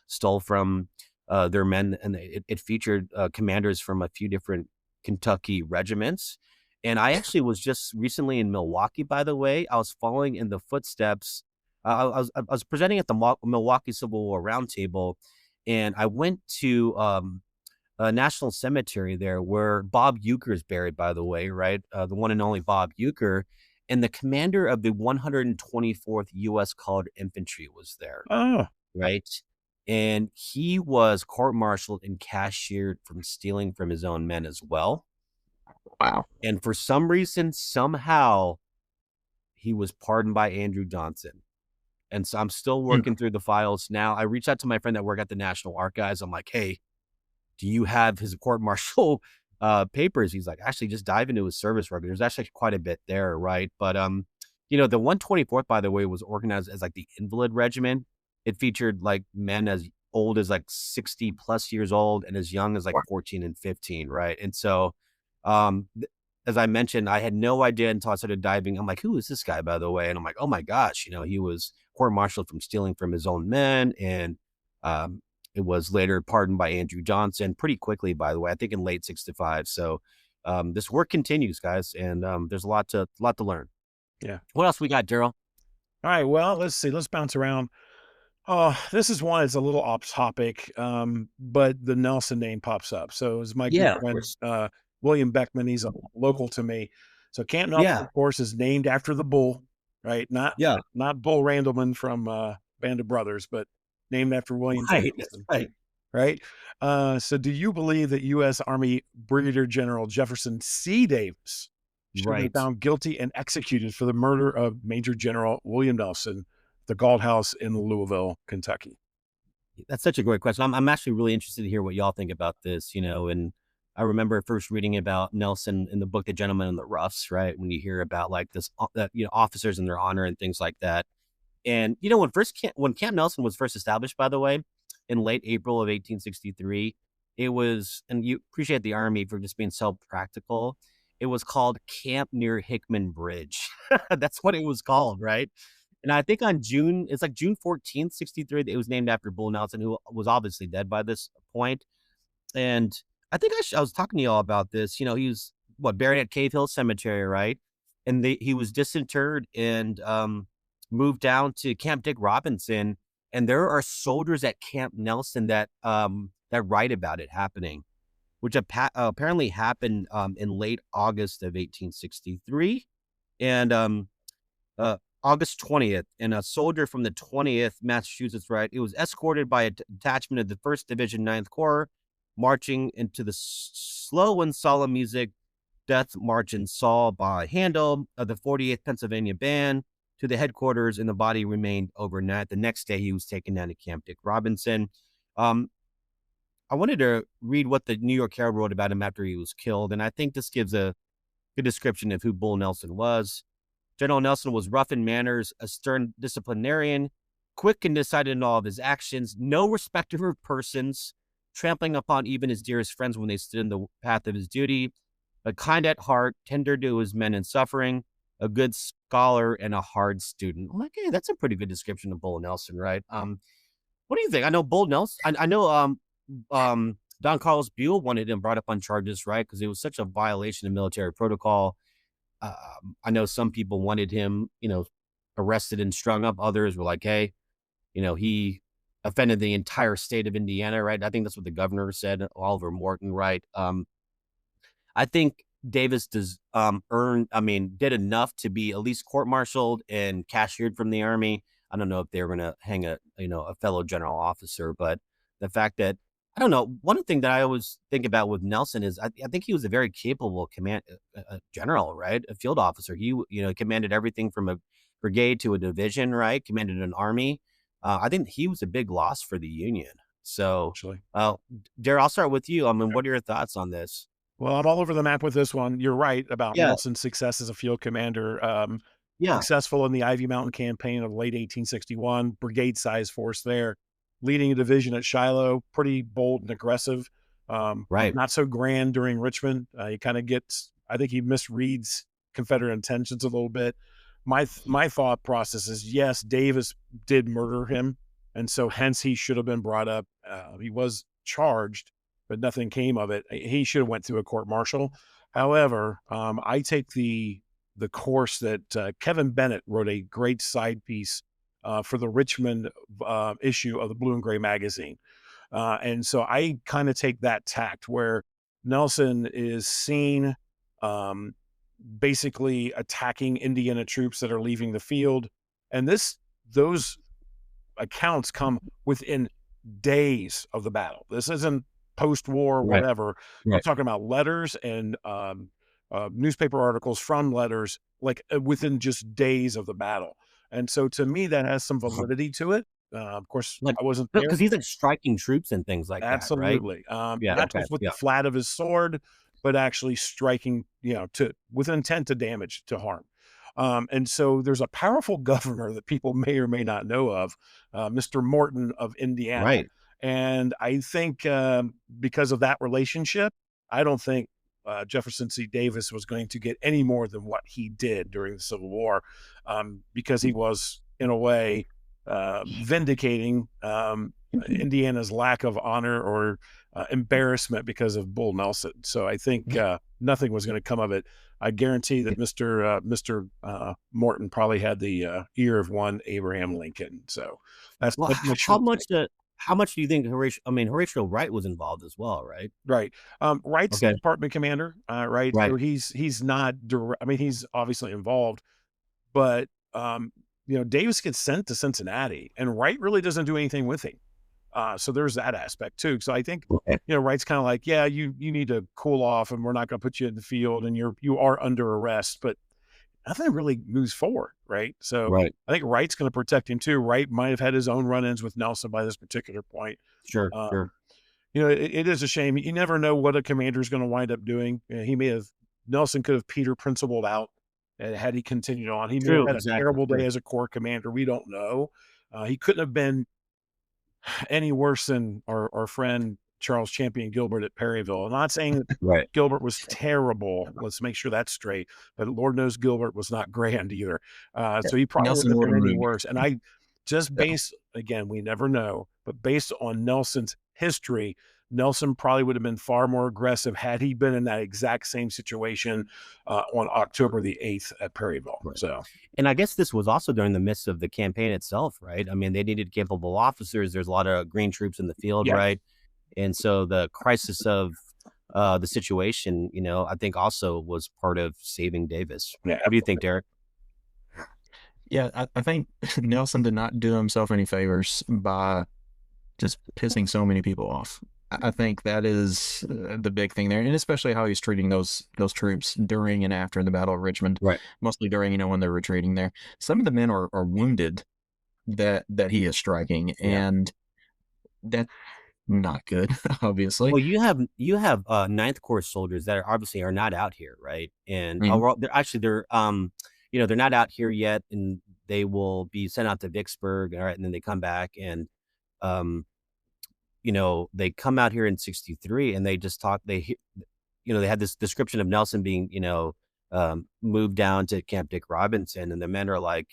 stole from their men. And it featured commanders from a few different Kentucky regiments. And I actually was just recently in Milwaukee, by the way. I was following in the footsteps. I was presenting at the Milwaukee Civil War Roundtable, and I went to a National Cemetery there where Bob Euchre is buried, by the way, right? The one and only Bob Euchre. And the commander of the 124th U.S. Colored Infantry was there, Oh, right? And he was court-martialed and cashiered from stealing from his own men as well. Wow. And for some reason, somehow, he was pardoned by Andrew Johnson. And so I'm still working through the files now. I reached out to my friend that worked at the National Archives. I'm like, hey, do you have his court-martial papers? He's like, actually, just dive into his service record. There's actually quite a bit there, right? But, the 124th, by the way, was organized as like the Invalid Regiment. It featured like men as old as like 60 plus years old and as young as like 14 and 15, right? And so, as I mentioned, I had no idea until I started diving. I'm like, who is this guy, by the way? And I'm like, oh my gosh, he was court-martialed from stealing from his own men, and it was later pardoned by Andrew Johnson pretty quickly, by the way, I think in late 65. So this work continues, guys, and there's a lot to learn. yeah. What else we got, Darryl? All right. Well, let's see. Let's bounce around. Oh, this is one that's a little off topic, but the Nelson name pops up. So it's my good Yeah, of friend, course. William Beckman. He's a local to me. So Camp Nelson, Yeah, of course, is named after the bull, right? yeah, Not Bull Randleman from Band of Brothers, but named after William J. right, that's Nelson, right. right? So do you believe that U.S. Army Brigadier General Jefferson C. Davis should be Right. found guilty and executed for the murder of Major General William Nelson, the Galt House in Louisville, Kentucky? That's such a great question. I'm actually really interested to hear what y'all think about this, and I remember first reading about Nelson in the book, The Gentleman and the Roughs, right? When you hear about like this, officers and their honor and things like that. And, when Camp Nelson was first established, by the way, in late April of 1863, it was, and you appreciate the Army for just being so practical. It was called Camp near Hickman Bridge. That's what it was called, right? And I think on it's like June 14th, 63, it was named after Bull Nelson, who was obviously dead by this point. And I think I was talking to y'all about this. He was buried at Cave Hill Cemetery, right? And he was disinterred and moved down to Camp Dick Robinson. And there are soldiers at Camp Nelson that write about it happening, which apparently happened in late August of 1863. And August 20th, and a soldier from the 20th Massachusetts, right? It was escorted by a detachment of the 1st Division 9th Corps, marching into the slow and solemn music, Death March in Saul by Handel of the 48th Pennsylvania Band to the headquarters, and the body remained overnight. The next day, he was taken down to Camp Dick Robinson. I wanted to read what the New York Herald wrote about him after he was killed, and I think this gives a good description of who Bull Nelson was. General Nelson was rough in manners, a stern disciplinarian, quick and decided in all of his actions, no respecter of persons, trampling upon even his dearest friends when they stood in the path of his duty, but kind at heart, tender to his men in suffering, a good scholar, and a hard student. I'm like, hey, that's a pretty good description of Bull Nelson, right? What do you think? I know Bull Nelson. I know Don Carlos Buell wanted him brought up on charges, right? Because it was such a violation of military protocol. I know some people wanted him, arrested and strung up. Others were like, hey, he offended the entire state of Indiana, right? I think that's what the governor said, Oliver Morton, right? I think Davis did enough to be at least court-martialed and cashiered from the Army. I don't know if they were going to hang a fellow general officer, but the fact that, I don't know, one thing that I always think about with Nelson is I think he was a very capable general, right? A field officer. He, commanded everything from a brigade to a division, right? Commanded an army. I think he was a big loss for the Union. So, Actually, Darryl, I'll start with you. I mean, what are your thoughts on this? well, I'm all over the map with this one. You're right about Yeah, Nelson's success as a field commander. yeah, Successful in the Ivy Mountain campaign of late 1861, brigade-sized force there, leading a division at Shiloh, pretty bold and aggressive. right. Not so grand during Richmond. He kind of gets, I think he misreads Confederate intentions a little bit. My thought process is, yes, Davis did murder him, and so hence he should have been brought up. He was charged, but nothing came of it. He should have went through a court martial. However, I take the course that Kevin Bennett wrote a great side piece for the Richmond issue of the Blue and Gray magazine. And so I kind of take that tact where Nelson is seen basically attacking Indiana troops that are leaving the field. And those accounts come within days of the battle. This isn't post-war, Right. whatever. I'm Right. talking about letters and newspaper articles from letters, like within just days of the battle. And so to me, that has some validity to it. Of course, Like, I wasn't there. because he's like striking troops and things like that, right? Absolutely. Yeah. Not Okay. just with Yeah. the flat of his sword, but actually striking, with intent to damage, to harm. And so there's a powerful governor that people may or may not know of, Mr. Morton of Indiana. Right. And I think because of that relationship, I don't think Jefferson C. Davis was going to get any more than what he did during the Civil War, because he was, in a way, vindicating Indiana's lack of honor or embarrassment because of Bull Nelson. So I think nothing was going to come of it. I guarantee that Mr. Morton probably had the ear of one Abraham Lincoln. So that's Well, my short take. how much do you think Horatio Wright was involved as well, right? Right. Wright's the Okay. department commander, right? Right. So he's not I mean, he's obviously involved, but Davis gets sent to Cincinnati, and Wright really doesn't do anything with him. So there's that aspect too. So I think Okay. Wright's kind of like, yeah, you need to cool off, and we're not going to put you in the field, and you are under arrest, but nothing really moves forward, right? So Right. I think Wright's going to protect him too. Wright might have had his own run-ins with Nelson by this particular point. Sure. Um, Sure. it is a shame. You never know what a commander is going to wind up doing. Nelson could have Peter principled out had he continued on. He may have True. had a Exactly. terrible True. day as a corps commander. We don't know. He couldn't have been any worse than our friend Charles Champion Gilbert at Perryville. I'm not saying that Right. Gilbert was terrible. Let's make sure that's straight. But Lord knows Gilbert was not grand either. So he probably Nelson wouldn't have would been have any moved. worse. And I just Yeah. based, again, we never know, but based on Nelson's history, Nelson probably would have been far more aggressive had he been in that exact same situation on October the 8th at Perryville. Right. So, And I guess this was also during the midst of the campaign itself, right? I mean, they needed capable officers. There's a lot of green troops in the field, yeah. right? And so the crisis of the situation, I think also was part of saving Davis. Yeah. What do you think, Derek? Yeah, I think Nelson did not do himself any favors by just pissing so many people off. I think that is the big thing there, and especially how he's treating those troops during and after the Battle of Richmond. Right. Mostly during, when they're retreating there. Some of the men are wounded that he is striking, and that's not good, obviously. Well, you have Ninth Corps soldiers that obviously are not out here, right? And Mhm. they're not out here yet, and they will be sent out to Vicksburg, all right, and then they come back and um, they come out here in 63 and they just talk they had this description of Nelson being, moved down to Camp Dick Robinson, and the men are like,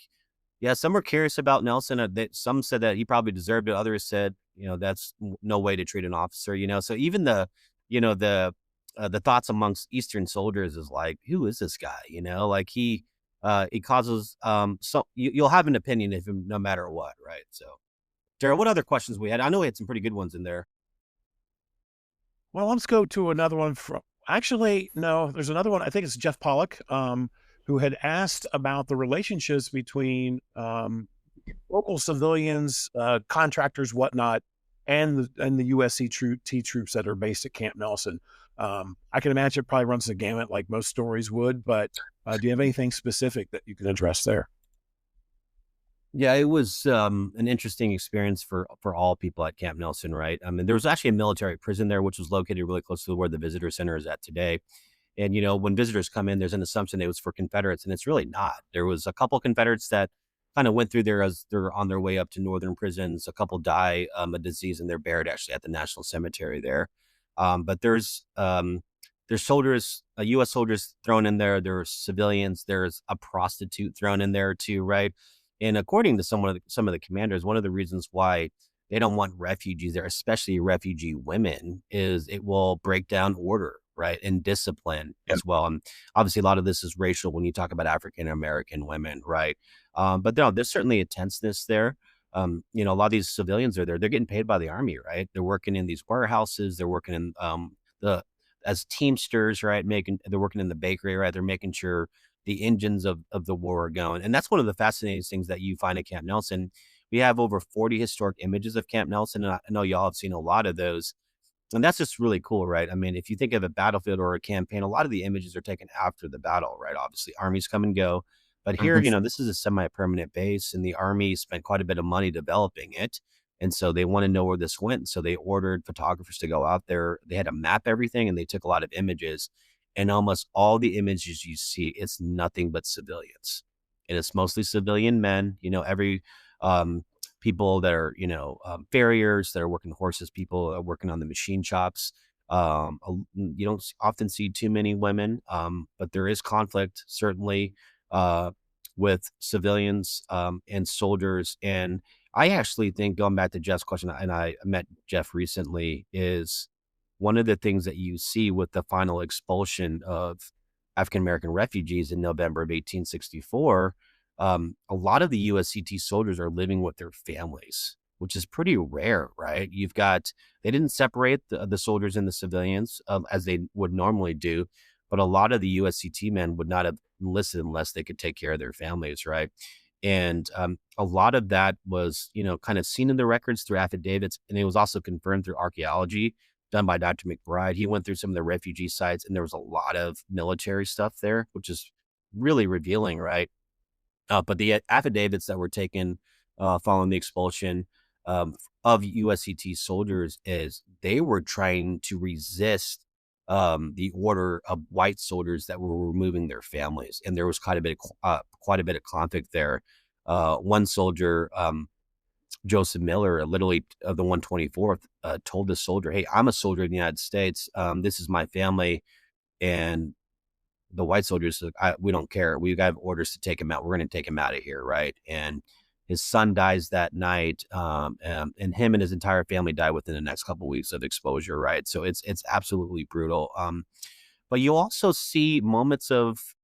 yeah, some were curious about Nelson. Some said that he probably deserved it. Others said, that's no way to treat an officer. So even the thoughts amongst Eastern soldiers is like, who is this guy? Like he causes you'll have an opinion of him no matter what, right? So, Darryl, what other questions we had? I know we had some pretty good ones in there. Well, let's go to another one from. Actually, no, there's another one. I think it's Jeff Pollock, who had asked about the relationships between local civilians, contractors, whatnot, and the USC troops that are based at Camp Nelson. I can imagine it probably runs the gamut like most stories would, but do you have anything specific that you can address there? Yeah, it was an interesting experience for all people at Camp Nelson, right? I mean, there was actually a military prison there, which was located really close to where the visitor center is at today. And, when visitors come in, there's an assumption it was for Confederates, and it's really not. There was a couple Confederates that kind of went through there as they're on their way up to northern prisons. A couple die a disease, and they're buried actually at the National Cemetery there. But there's soldiers, U.S. soldiers thrown in there. There's civilians. There's a prostitute thrown in there too, right? And according to some of the commanders, one of the reasons why they don't want refugees there, especially refugee women, is it will break down order, right, and discipline as well. And obviously, a lot of this is racial when you talk about African American women, right? But no, there's certainly a tenseness there. A lot of these civilians are there; they're getting paid by the army, right? They're working in these warehouses, they're working in the as teamsters, right? They're working in the bakery, right? They're making sure the engines of the war are going. And that's one of the fascinating things that you find at Camp Nelson. We have over 40 historic images of Camp Nelson, and I know y'all have seen a lot of those. And that's just really cool, right? I mean, if you think of a battlefield or a campaign, a lot of the images are taken after the battle, right? Obviously, armies come and go. But here, this is a semi-permanent base, and the army spent quite a bit of money developing it. And so they want to know where this went. So they ordered photographers to go out there. They had to map everything, and they took a lot of images. And almost all the images you see, it's nothing but civilians. And it's mostly civilian men, every people that are, farriers that are working horses, people are working on the machine shops. You don't often see too many women, but there is conflict, certainly, with civilians and soldiers. And I actually think, going back to Jeff's question, and I met Jeff recently, is one of the things that you see with the final expulsion of African American refugees in November of 1864, a lot of the USCT soldiers are living with their families, which is pretty rare, right? They didn't separate the soldiers and the civilians as they would normally do, but a lot of the USCT men would not have enlisted unless they could take care of their families, right? And a lot of that was, kind of seen in the records through affidavits, and it was also confirmed through archaeology done by Dr. McBride. He went through some of the refugee sites, and there was a lot of military stuff there, which is really revealing, right? But the affidavits that were taken following the expulsion of USCT soldiers is they were trying to resist the order of white soldiers that were removing their families, and there was quite a bit of conflict there. One soldier Joseph Miller, literally of the 124th, told the soldier, "Hey, I'm a soldier in the United States. This is my family." And the white soldiers said, "We don't care. We got orders to take him out. We're going to take him out of here." Right. And his son dies that night. And him and his entire family die within the next couple of weeks of exposure. Right. So it's absolutely brutal. But you also see moments of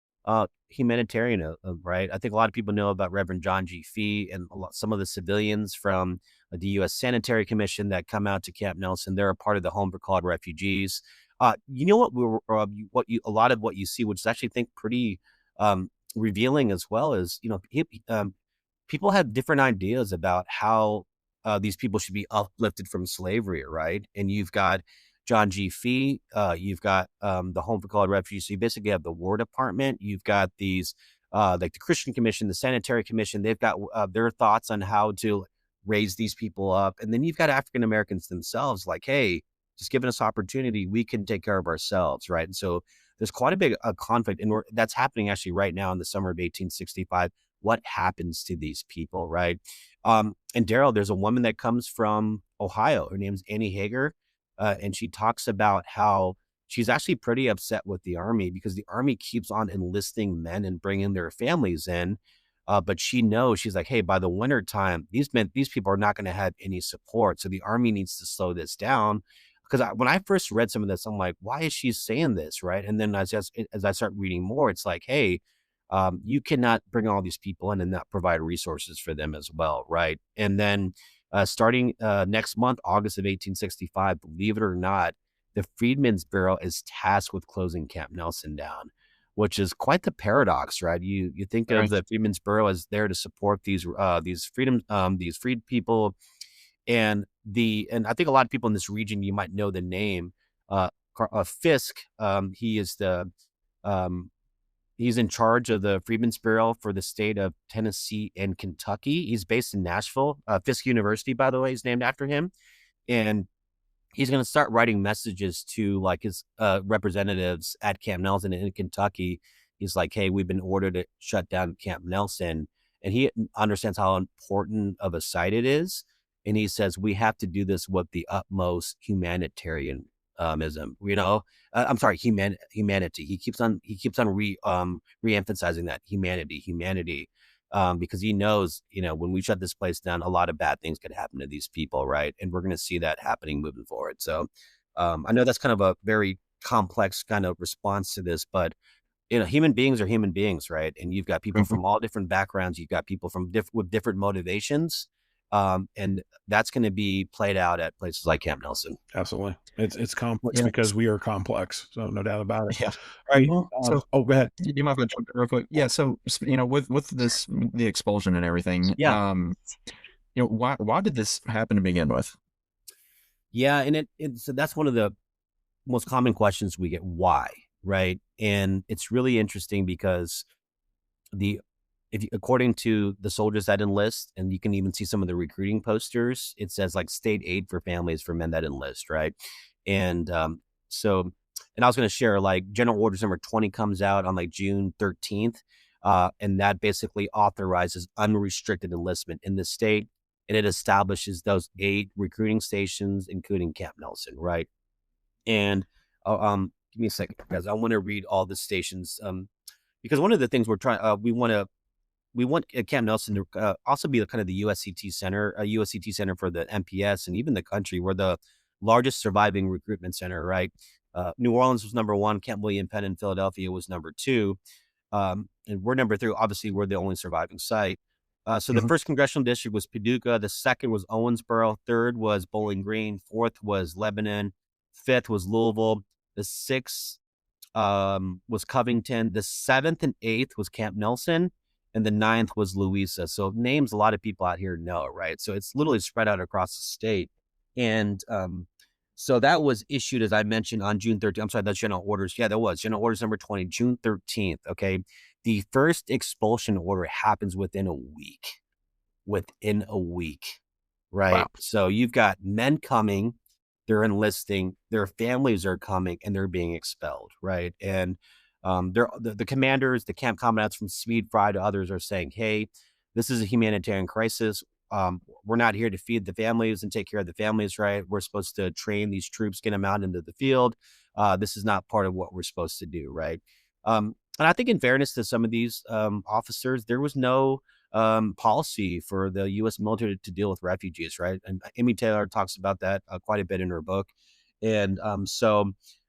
humanitarian, right? I think a lot of people know about Reverend John G. Fee and some of the civilians from the U.S. Sanitary Commission that come out to Camp Nelson. They're a part of the Home for Called Refugees. You know a lot of what you see, which is actually, I think, pretty revealing as well, is people have different ideas about how these people should be uplifted from slavery, right? And you've got John G. Fee, you've got the Home for Called Refugees. So you basically have the War Department. You've got these like the Christian Commission, the Sanitary Commission. They've got their thoughts on how to raise these people up. And then you've got African Americans themselves, like, hey, just giving us opportunity, we can take care of ourselves, right? And so there's quite a big conflict, and that's happening actually right now in the summer of 1865. What happens to these people, right? And Darryl, there's a woman that comes from Ohio. Her name's Annie Hager, and she talks about how she's actually pretty upset with the Army because the Army keeps on enlisting men and bringing their families in. But she knows, she's like, hey, by the winter time, these people are not going to have any support. So the Army needs to slow this down. Because when I first read some of this, I'm like, why is she saying this, right? And then as I start reading more, it's like, hey, you cannot bring all these people in and not provide resources for them as well, right? And then starting next month, August of 1865, believe it or not, the Freedmen's Bureau is tasked with closing Camp Nelson down, which is quite the paradox, right? You think of the Freedmen's Bureau as there to support these freed people. And I think a lot of people in this region, you might know the name, Fisk. He's in charge of the Freedmen's Bureau for the state of Tennessee and Kentucky. He's based in Nashville. Fisk University, by the way, is named after him. And he's going to start writing messages to like his representatives at Camp Nelson in Kentucky. He's like, hey, we've been ordered to shut down Camp Nelson. And he understands how important of a site it is. And he says, we have to do this with the utmost humanitarianism, humanity. He keeps on re-emphasizing that humanity, because he knows, when we shut this place down, a lot of bad things could happen to these people, right? And we're going to see that happening moving forward. So I know that's kind of a very complex kind of response to this, but human beings are human beings, right? And you've got people from all different backgrounds. You've got people from with different motivations. And that's going to be played out at places like Camp Nelson. Absolutely. It's complex because we are complex. So no doubt about it. Yeah. All right. So, go ahead. Do you mind if I jump in real quick? Yeah. So, with this, the expulsion and everything, why did this happen to begin with? Yeah. And so that's one of the most common questions we get. Why? Right. And it's really interesting because according to the soldiers that enlist, and you can even see some of the recruiting posters, it says like state aid for families for men that enlist, right? And and I was going to share, like, General Orders number 20 comes out on like June 13th, and that basically authorizes unrestricted enlistment in the state, and it establishes those 8 recruiting stations, including Camp Nelson, right? And give me a second, guys. I want to read all the stations, because one of the things we want Camp Nelson to also be kind of the USCT center for the MPS and even the country. We're the largest surviving recruitment center, right? New Orleans was number 1. Camp William Penn in Philadelphia was number 2. And we're number 3. Obviously, we're the only surviving site. So the first congressional district was Paducah. The second was Owensboro. Third was Bowling Green. Fourth was Lebanon. Fifth was Louisville. The sixth was Covington. The 7th and 8th was Camp Nelson. And the 9th was Louisa. So names a lot of people out here know, right? So it's literally spread out across the state. And so that was issued, as I mentioned, on June 13th. I'm sorry, that's General Orders. Yeah, that was General Orders number 20, June 13th. Okay. The first expulsion order happens within a week. Right? Wow. So you've got men coming, they're enlisting, their families are coming, and they're being expelled, right? And the commanders, the camp commandants from Speed Fry to others are saying, hey, this is a humanitarian crisis. we're not here to feed the families and take care of the families, right? We're supposed to train these troops, get them out into the field. This is not part of what we're supposed to do, right? And I think in fairness to some of these officers, there was no policy for the U.S. military to deal with refugees, right? And Amy Taylor talks about that quite a bit in her book. And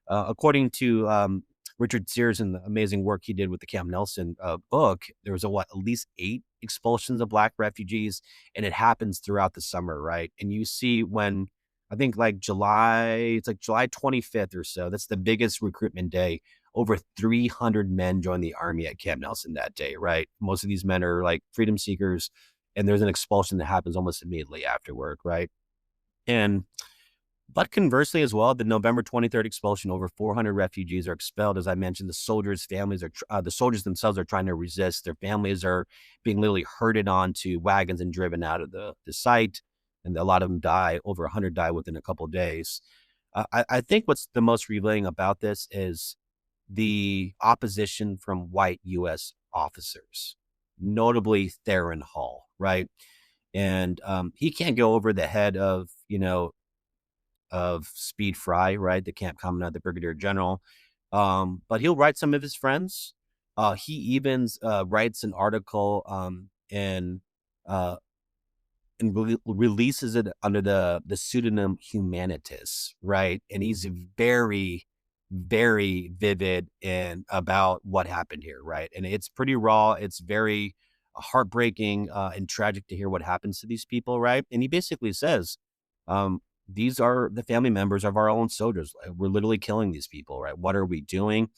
according to Richard Sears and the amazing work he did with the Camp Nelson book, there was at least 8 expulsions of Black refugees, and it happens throughout the summer, right? And you see when I think it's like July 25th or so. That's the biggest recruitment day. Over 300 men join the army at Camp Nelson that day, right? Most of these men are like freedom seekers, and there's an expulsion that happens almost immediately afterward, right? But conversely as well, the November 23rd expulsion, over 400 refugees are expelled. As I mentioned, the soldiers' families the soldiers themselves are trying to resist. Their families are being literally herded onto wagons and driven out of the site. And a lot of them die. Over 100 die within a couple of days. I think what's the most revealing about this is the opposition from white U.S. officers, notably Theron Hall, right? And he can't go over the head of Speed Fry, right? The camp commandant, the brigadier general. But he'll write some of his friends. He even writes an article and releases it under the pseudonym Humanitas, right? And he's very, very vivid and about what happened here, right? And it's pretty raw. It's very heartbreaking and tragic to hear what happens to these people, right? And he basically says, these are the family members of our own soldiers. We're literally killing these people, right? What are we doing?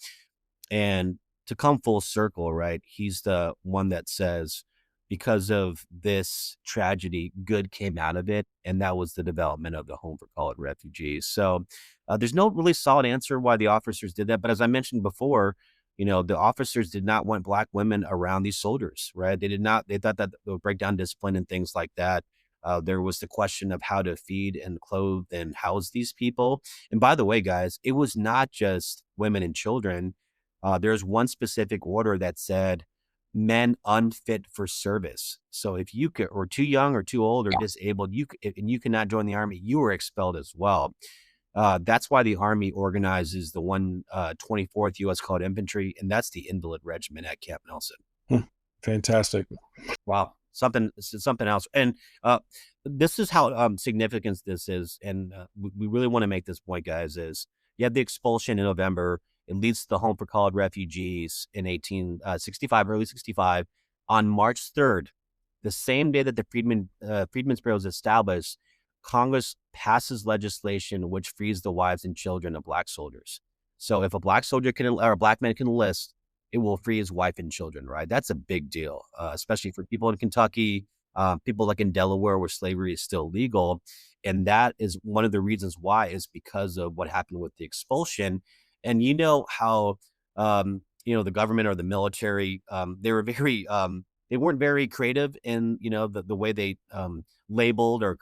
And to come full circle, right? He's the one that says, because of this tragedy, good came out of it. And that was the development of the Home for Colored Refugees. So there's no really solid answer why the officers did that. But as I mentioned before, the officers did not want Black women around these soldiers, right? They thought that they would break down discipline and things like that. There was the question of how to feed and clothe and house these people. And by the way, guys, it was not just women and children. There's one specific order that said men unfit for service. So if you or too young or too old or disabled, and you cannot join the army, you were expelled as well. That's why the Army organizes the 124th U.S. Colored Infantry, and that's the Invalid Regiment at Camp Nelson. Fantastic. Wow. Something else. And this is how significant this is. And we really want to make this point, guys, is you have the expulsion in November. It leads to the Home for Colored Refugees in 1865, early 65. On March 3rd, the same day that the Freedmen's Bureau was established, Congress passes legislation which frees the wives and children of Black soldiers. So if a Black soldier or a Black man can enlist, it will free his wife and children, right? That's a big deal, especially for people in Kentucky, people like in Delaware where slavery is still legal. And that is one of the reasons why, is because of what happened with the expulsion. And you know how, the government or the military, they weren't very creative in, the way they labeled or,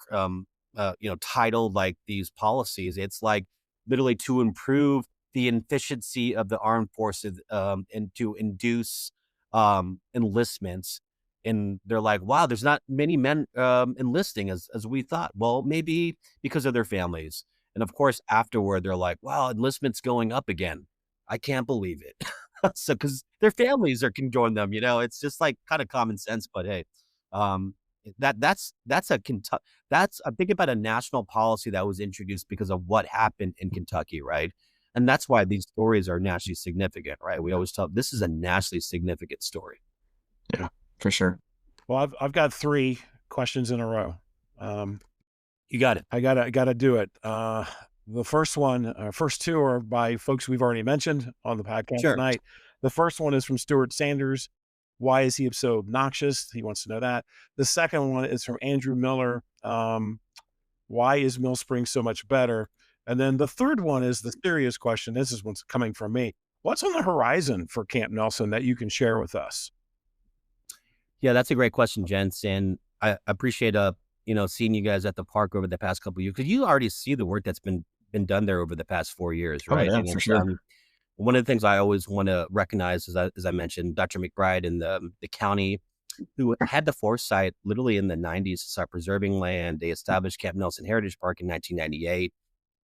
titled like these policies. It's like literally to improve the efficiency of the armed forces and to induce enlistments. And they're like, wow, there's not many men enlisting as we thought. Well, maybe because of their families. And of course, afterward, they're like, wow, enlistment's going up again. I can't believe it. So because their families can join them, it's just like kind of common sense. But hey, I'm thinking about a national policy that was introduced because of what happened in Kentucky, right? And that's why these stories are nationally significant, right? We always tell this is a nationally significant story. Yeah, for sure. Well, I've got 3 questions in a row. You got it. I gotta do it. The first 2 are by folks we've already mentioned on the podcast tonight. The first one is from Stuart Sanders. Why is he so obnoxious? He wants to know that. The second one is from Andrew Miller. Why is Mill Springs so much better? And then the third one is the serious question. This is what's coming from me. What's on the horizon for Camp Nelson that you can share with us? Yeah, that's a great question, gents. And I appreciate seeing you guys at the park over the past couple of years, because you already see the work that's been done there over the past 4 years, right? Oh, yeah, for sure. One of the things I always want to recognize is, as I mentioned, Dr. McBride and the county who had the foresight literally in the 90s to start preserving land. They established Camp Nelson Heritage Park in 1998.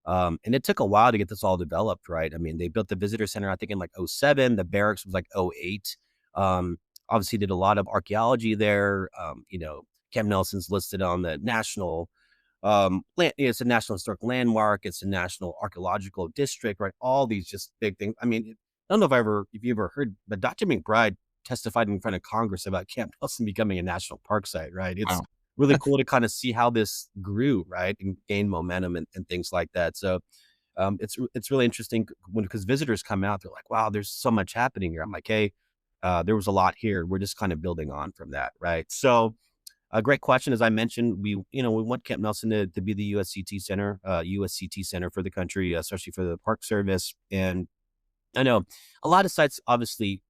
And it took a while to get this all developed, right? I mean, they built the visitor center, I think in like '07. The barracks was like '08. Obviously did a lot of archaeology there. Camp Nelson's listed on the national it's a national historic landmark. It's a national archaeological district, right? All these just big things. I mean, I don't know if you ever heard, but Dr. McBride testified in front of Congress about Camp Nelson becoming a national park site, right? It's Wow. really cool to kind of see how this grew, right, and gain momentum and things like that. So it's really interesting because visitors come out, they're like, wow, there's so much happening here. I'm like, hey, there was a lot here. We're just kind of building on from that, right? So a great question. As I mentioned, we want Camp Nelson to be the USCT center for the country, especially for the Park Service. And I know a lot of sites obviously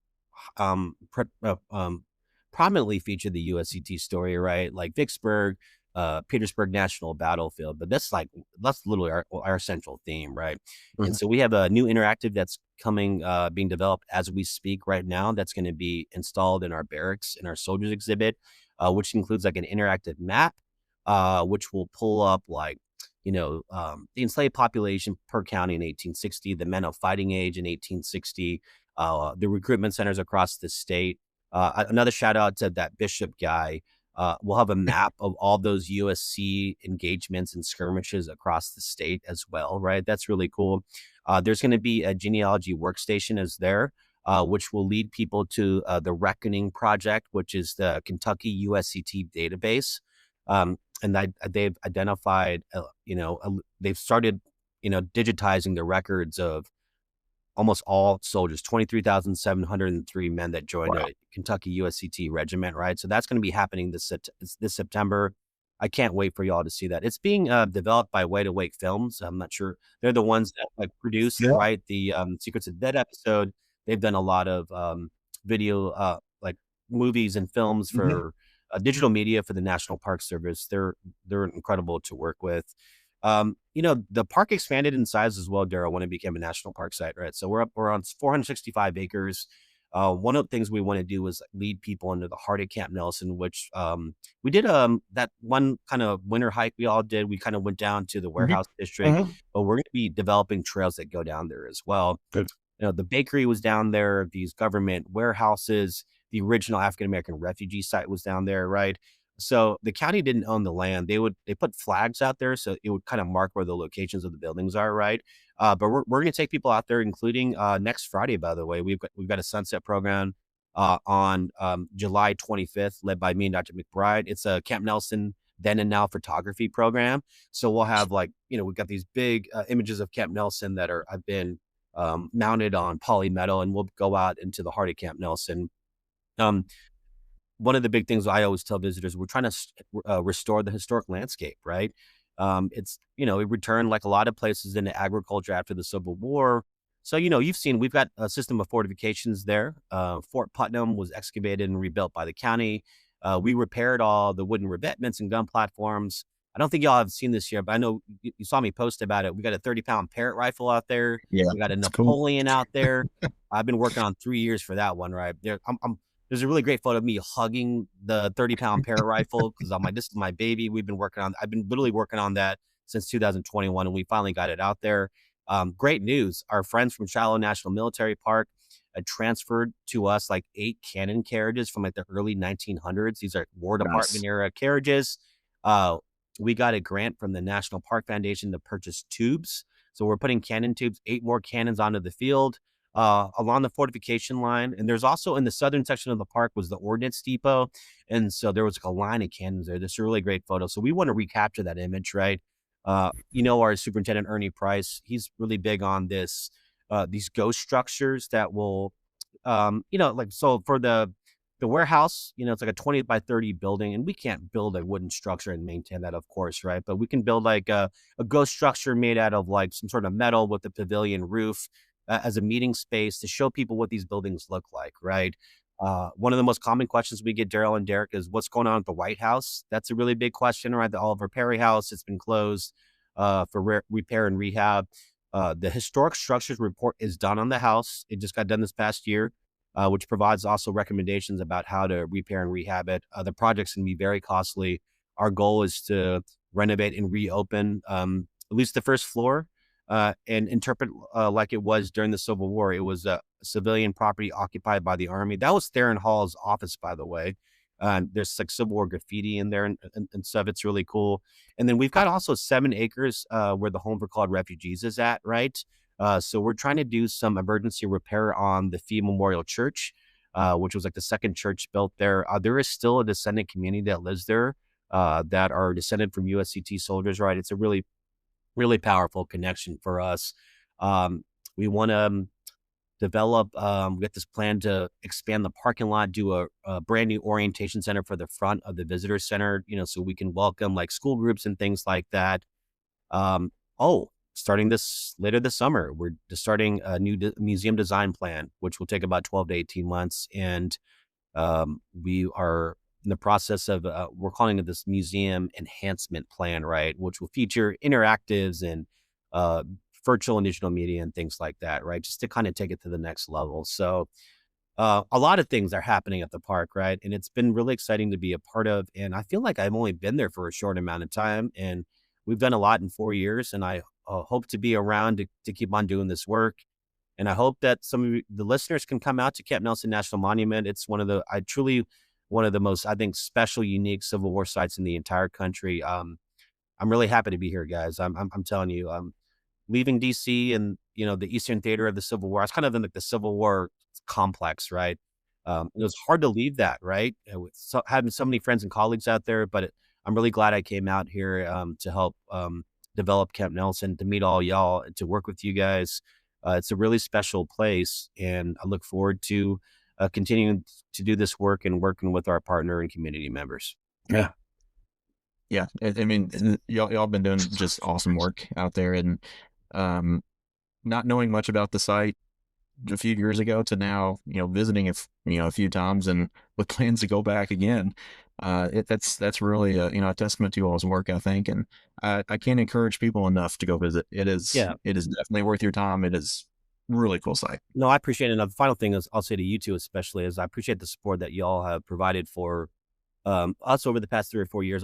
prominently feature the USCT story, right? Like Vicksburg, Petersburg National Battlefield, but that's literally our central theme, right? Mhm. And so we have a new interactive that's coming, being developed as we speak right now. That's going to be installed in our barracks in our soldiers exhibit, which includes like an interactive map, which will pull up like the enslaved population per county in 1860, the men of fighting age in 1860, the recruitment centers across the state. Another shout out to that Bishop guy. We'll have a map of all those USC engagements and skirmishes across the state as well, right? That's really cool. There's going to be a genealogy workstation which will lead people to the Reckoning Project, which is the Kentucky USCT database. They've identified, they've started, digitizing the records of almost all soldiers, 23,703 men that joined Wow. a Kentucky USCT regiment, right? So that's going to be happening this September. I can't wait for y'all to see that. It's being developed by Wade Awake Films. I'm not sure they're the ones that like produced, Yeah. right, the Secrets of Dead episode. They've done a lot of video, like movies and films Mhm. for digital media for the National Park Service. They're incredible to work with. The park expanded in size as well, Darryl, when it became a national park site, right? So we're on 465 acres. One of the things we want to do is lead people into the heart of Camp Nelson, which we did that one kind of winter hike we all did. We kind of went down to the warehouse district, Mhm. but we're going to be developing trails that go down there as well. Good. The bakery was down there, these government warehouses, the original African American refugee site was down there, right? So the county didn't own the land. They put flags out there so it would kind of mark where the locations of the buildings are, right? But we're going to take people out there, including next Friday. By the way, we've got a sunset program on July 25th, led by me and Dr. McBride. It's a Camp Nelson then and now photography program. So we'll have we've got these big images of Camp Nelson that have been mounted on polymetal, and we'll go out into the heart of Camp Nelson. One of the big things I always tell visitors, we're trying to restore the historic landscape, right? It returned like a lot of places into agriculture after the Civil War. So, you've seen, we've got a system of fortifications there. Fort Putnam was excavated and rebuilt by the county. We repaired all the wooden revetments and gun platforms. I don't think y'all have seen this yet, but I know you saw me post about it. We got a 30-pound Parrott rifle out there. Yeah, We got a it's cool. Napoleon out there. I've been working on 3 years for that one, right? There's a really great photo of me hugging the 30-pound Parrott rifle because I'm like, this is my baby. I've been literally working on that since 2021, and we finally got it out there. Great news. Our friends from Shiloh National Military Park had transferred to us like 8 cannon carriages from like the early 1900s. These are War Department Nice. era carriages. We got a grant from the National Park Foundation to purchase tubes. So we're putting cannon tubes, 8 more cannons onto the field along the fortification line. And there's also in the southern section of the park was the ordnance depot. And so there was like a line of cannons there. This is a really great photo. So we want to recapture that image, right? Our superintendent, Ernie Price, he's really big on these ghost structures that will, so for the warehouse, it's like a 20 by 30 building, and we can't build a wooden structure and maintain that, of course, right? But we can build like a ghost structure made out of like some sort of metal with a pavilion roof as a meeting space to show people what these buildings look like, right? One of the most common questions we get, Darryl and Derrick, is what's going on at the White House? That's a really big question, right? The Oliver Perry House, it's been closed for repair and rehab. The historic structures report is done on the house. It just got done this past year. which provides also recommendations about how to repair and rehab it. The project's going to be very costly. Our goal is to renovate and reopen at least the first floor and interpret like it was during the Civil War. It was a civilian property occupied by the Army. That was Theron Hall's office, by the way. There's like Civil War graffiti in there and stuff. It's really cool. And then we've got also 7 acres where the Home for Called Refugees is at, right? So we're trying to do some emergency repair on the Fee Memorial Church, which was like the second church built there. There is still a descendant community that lives there that are descended from USCT soldiers, right? It's a really, really powerful connection for us. We want to develop, get this plan to expand the parking lot, do a brand new orientation center for the front of the visitor center, so we can welcome like school groups and things like that. Starting later this summer, we're just starting a new museum design plan, which will take about 12 to 18 months. And we are in the process of, we're calling it this museum enhancement plan, right? Which will feature interactives and virtual and digital media and things like that, right? Just to kind of take it to the next level. So a lot of things are happening at the park, right? And it's been really exciting to be a part of. And I feel like I've only been there for a short amount of time, and we've done a lot in 4 years. And I hope to be around to keep on doing this work. And I hope that some of the listeners can come out to Camp Nelson National Monument. It's one of the most, I think, special, unique Civil War sites in the entire country. I'm really happy to be here, guys. I'm telling you, leaving DC and, the Eastern Theater of the Civil War, I was kind of in like the Civil War complex, right? It was hard to leave that, right? Having so many friends and colleagues out there, but I'm really glad I came out here to help develop Camp Nelson, to meet all y'all, and to work with you guys. It's a really special place, and I look forward to continuing to do this work and working with our partner and community members. Yeah. Yeah. I mean, y'all been doing just awesome work out there, and not knowing much about the site a few years ago to now, visiting a few times and with plans to go back again. That's really a testament to all's work, I think. And I can't encourage people enough to go visit. It is definitely worth your time. It is really cool site. No, I appreciate it. And the final thing is I'll say to you two, especially, is I appreciate the support that y'all have provided for us over the past 3 or 4 years.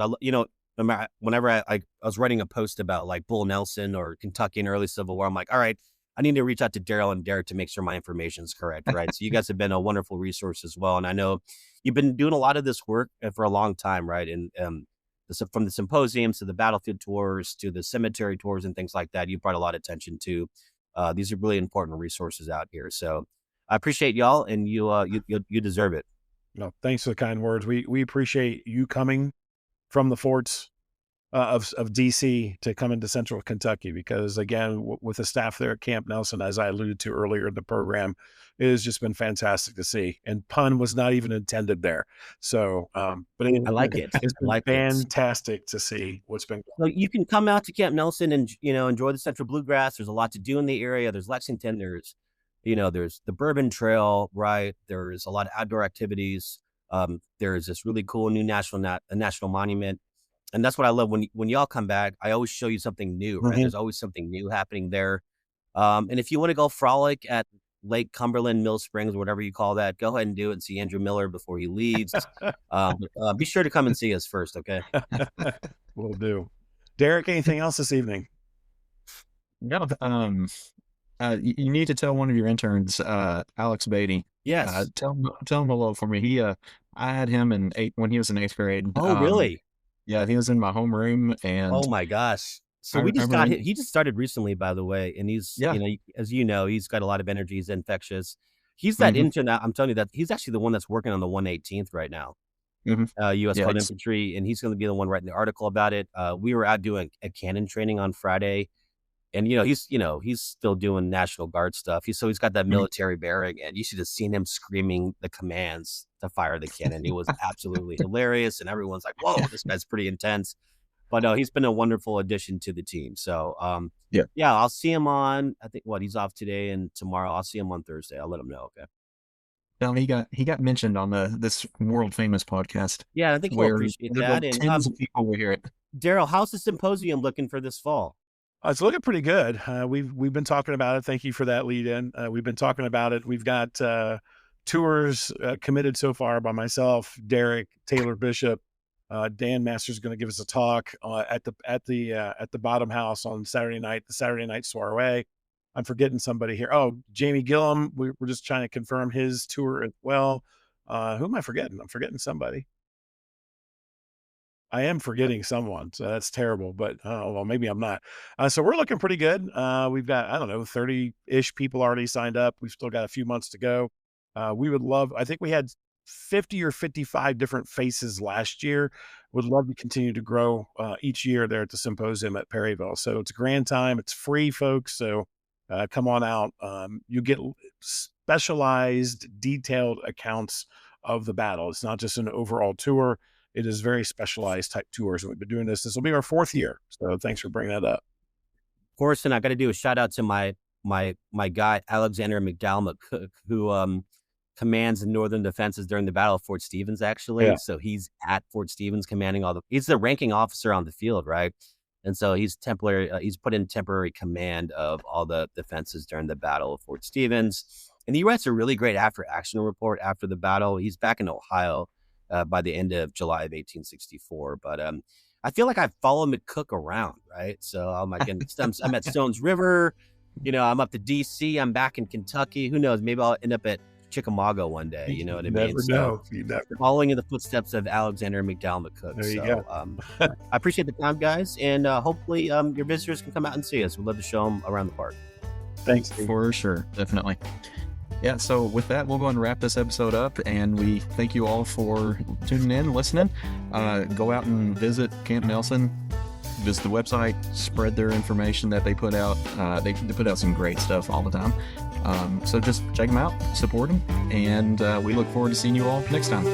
Whenever I was writing a post about like Bull Nelson or Kentucky and early Civil War, I'm like, all right, I need to reach out to Darryl and Derrick to make sure my information is correct, right? So you guys have been a wonderful resource as well. And I know you've been doing a lot of this work for a long time, right? And from the symposiums to the battlefield tours to the cemetery tours and things like that, you brought a lot of attention to. These are really important resources out here. So I appreciate y'all, and you deserve it. No, thanks for the kind words. We appreciate you coming from the forts of DC to come into Central Kentucky, because again, with the staff there at Camp Nelson, as I alluded to earlier in the program, it has just been fantastic to see. And pun was not even intended there. So, but I like it. It's been fantastic to see what's been going on. So you can come out to Camp Nelson and, enjoy the Central Bluegrass. There's a lot to do in the area. There's Lexington. There's the Bourbon Trail, right? There's a lot of outdoor activities. There's this really cool new national monument. And that's what I love when y'all come back. I always show you something new, right? Mm-hmm. There's always something new happening there. And if you want to go frolic at Lake Cumberland, Mill Springs, whatever you call that, go ahead and do it and see Andrew Miller before he leaves. Be sure to come and see us first, okay? Will do. Derrick, anything else this evening? Yeah. You need to tell one of your interns, Alex Beatty. Yes. Tell him hello for me. I had him when he was in 8th grade. Oh, really? Yeah, he was in my homeroom, and oh my gosh. So he just started recently, by the way, and he's, as you know, he's got a lot of energy. He's infectious. He's that intern that I'm telling you that he's actually the one that's working on the 118th right now, U.S. Code Infantry, and he's going to be the one writing the article about it. We were out doing a cannon training on Friday, and he's still doing National Guard stuff. He's got that military bearing, and you should have seen him screaming the commands to fire the cannon. It was absolutely hilarious, and everyone's like, "Whoa, this guy's pretty intense." But he's been a wonderful addition to the team. So I'll see him on. I think he's off today and tomorrow. I'll see him on Thursday. I'll let him know. Okay. No, he got mentioned on this world famous podcast. Yeah, I think we'll appreciate that. And tons of people will hear it. Darryl, how's the symposium looking for this fall? It's looking pretty good. We've been talking about it. Thank you for that lead in. We've been talking about it. We've got tours committed so far by myself, Derrick, Taylor Bishop. Dan Master's going to give us a talk at the Bottom House on Saturday night, the Saturday night soiree. I'm forgetting somebody here. Oh, Jamie Gillum. We're just trying to confirm his tour as well. Who am I forgetting? I'm forgetting somebody. I am forgetting someone, so that's terrible, but well, maybe I'm not. So we're looking pretty good. We've got, I don't know, 30-ish people already signed up. We've still got a few months to go. We would love, I think we had 50 or 55 different faces last year. Would love to continue to grow each year there at the symposium at Perryville. So it's a grand time. It's free, folks. So come on out. You get specialized, detailed accounts of the battle. It's not just an overall tour. It is very specialized type tours. And we've been doing this. This will be our 4th year. So thanks for bringing that up. Of course, and I got to do a shout out to my guy, Alexander McDowell McCook, who commands the northern defenses during the Battle of Fort Stevens, actually. Yeah. So he's at Fort Stevens commanding he's the ranking officer on the field, right? And so he's put in temporary command of all the defenses during the Battle of Fort Stevens. And he writes a really great after-action report after the battle. He's back in Ohio by the end of July of 1864. But I feel like I follow McCook around, right? So I'm at Stones River. I'm up to D.C. I'm back in Kentucky. Who knows? Maybe I'll end up at Chickamauga one day. You know what I mean? Never know. You never know. Following in the footsteps of Alexander McDowell McCook. There you go. I appreciate the time, guys. And hopefully your visitors can come out and see us. We'd love to show them around the park. Thanks. For sure. Definitely. Yeah, so with that, we'll go and wrap this episode up, and we thank you all for tuning in, listening. Go out and visit Camp Nelson, visit the website, spread their information that they put out. They put out some great stuff all the time. So just check them out, support them, and we look forward to seeing you all next time.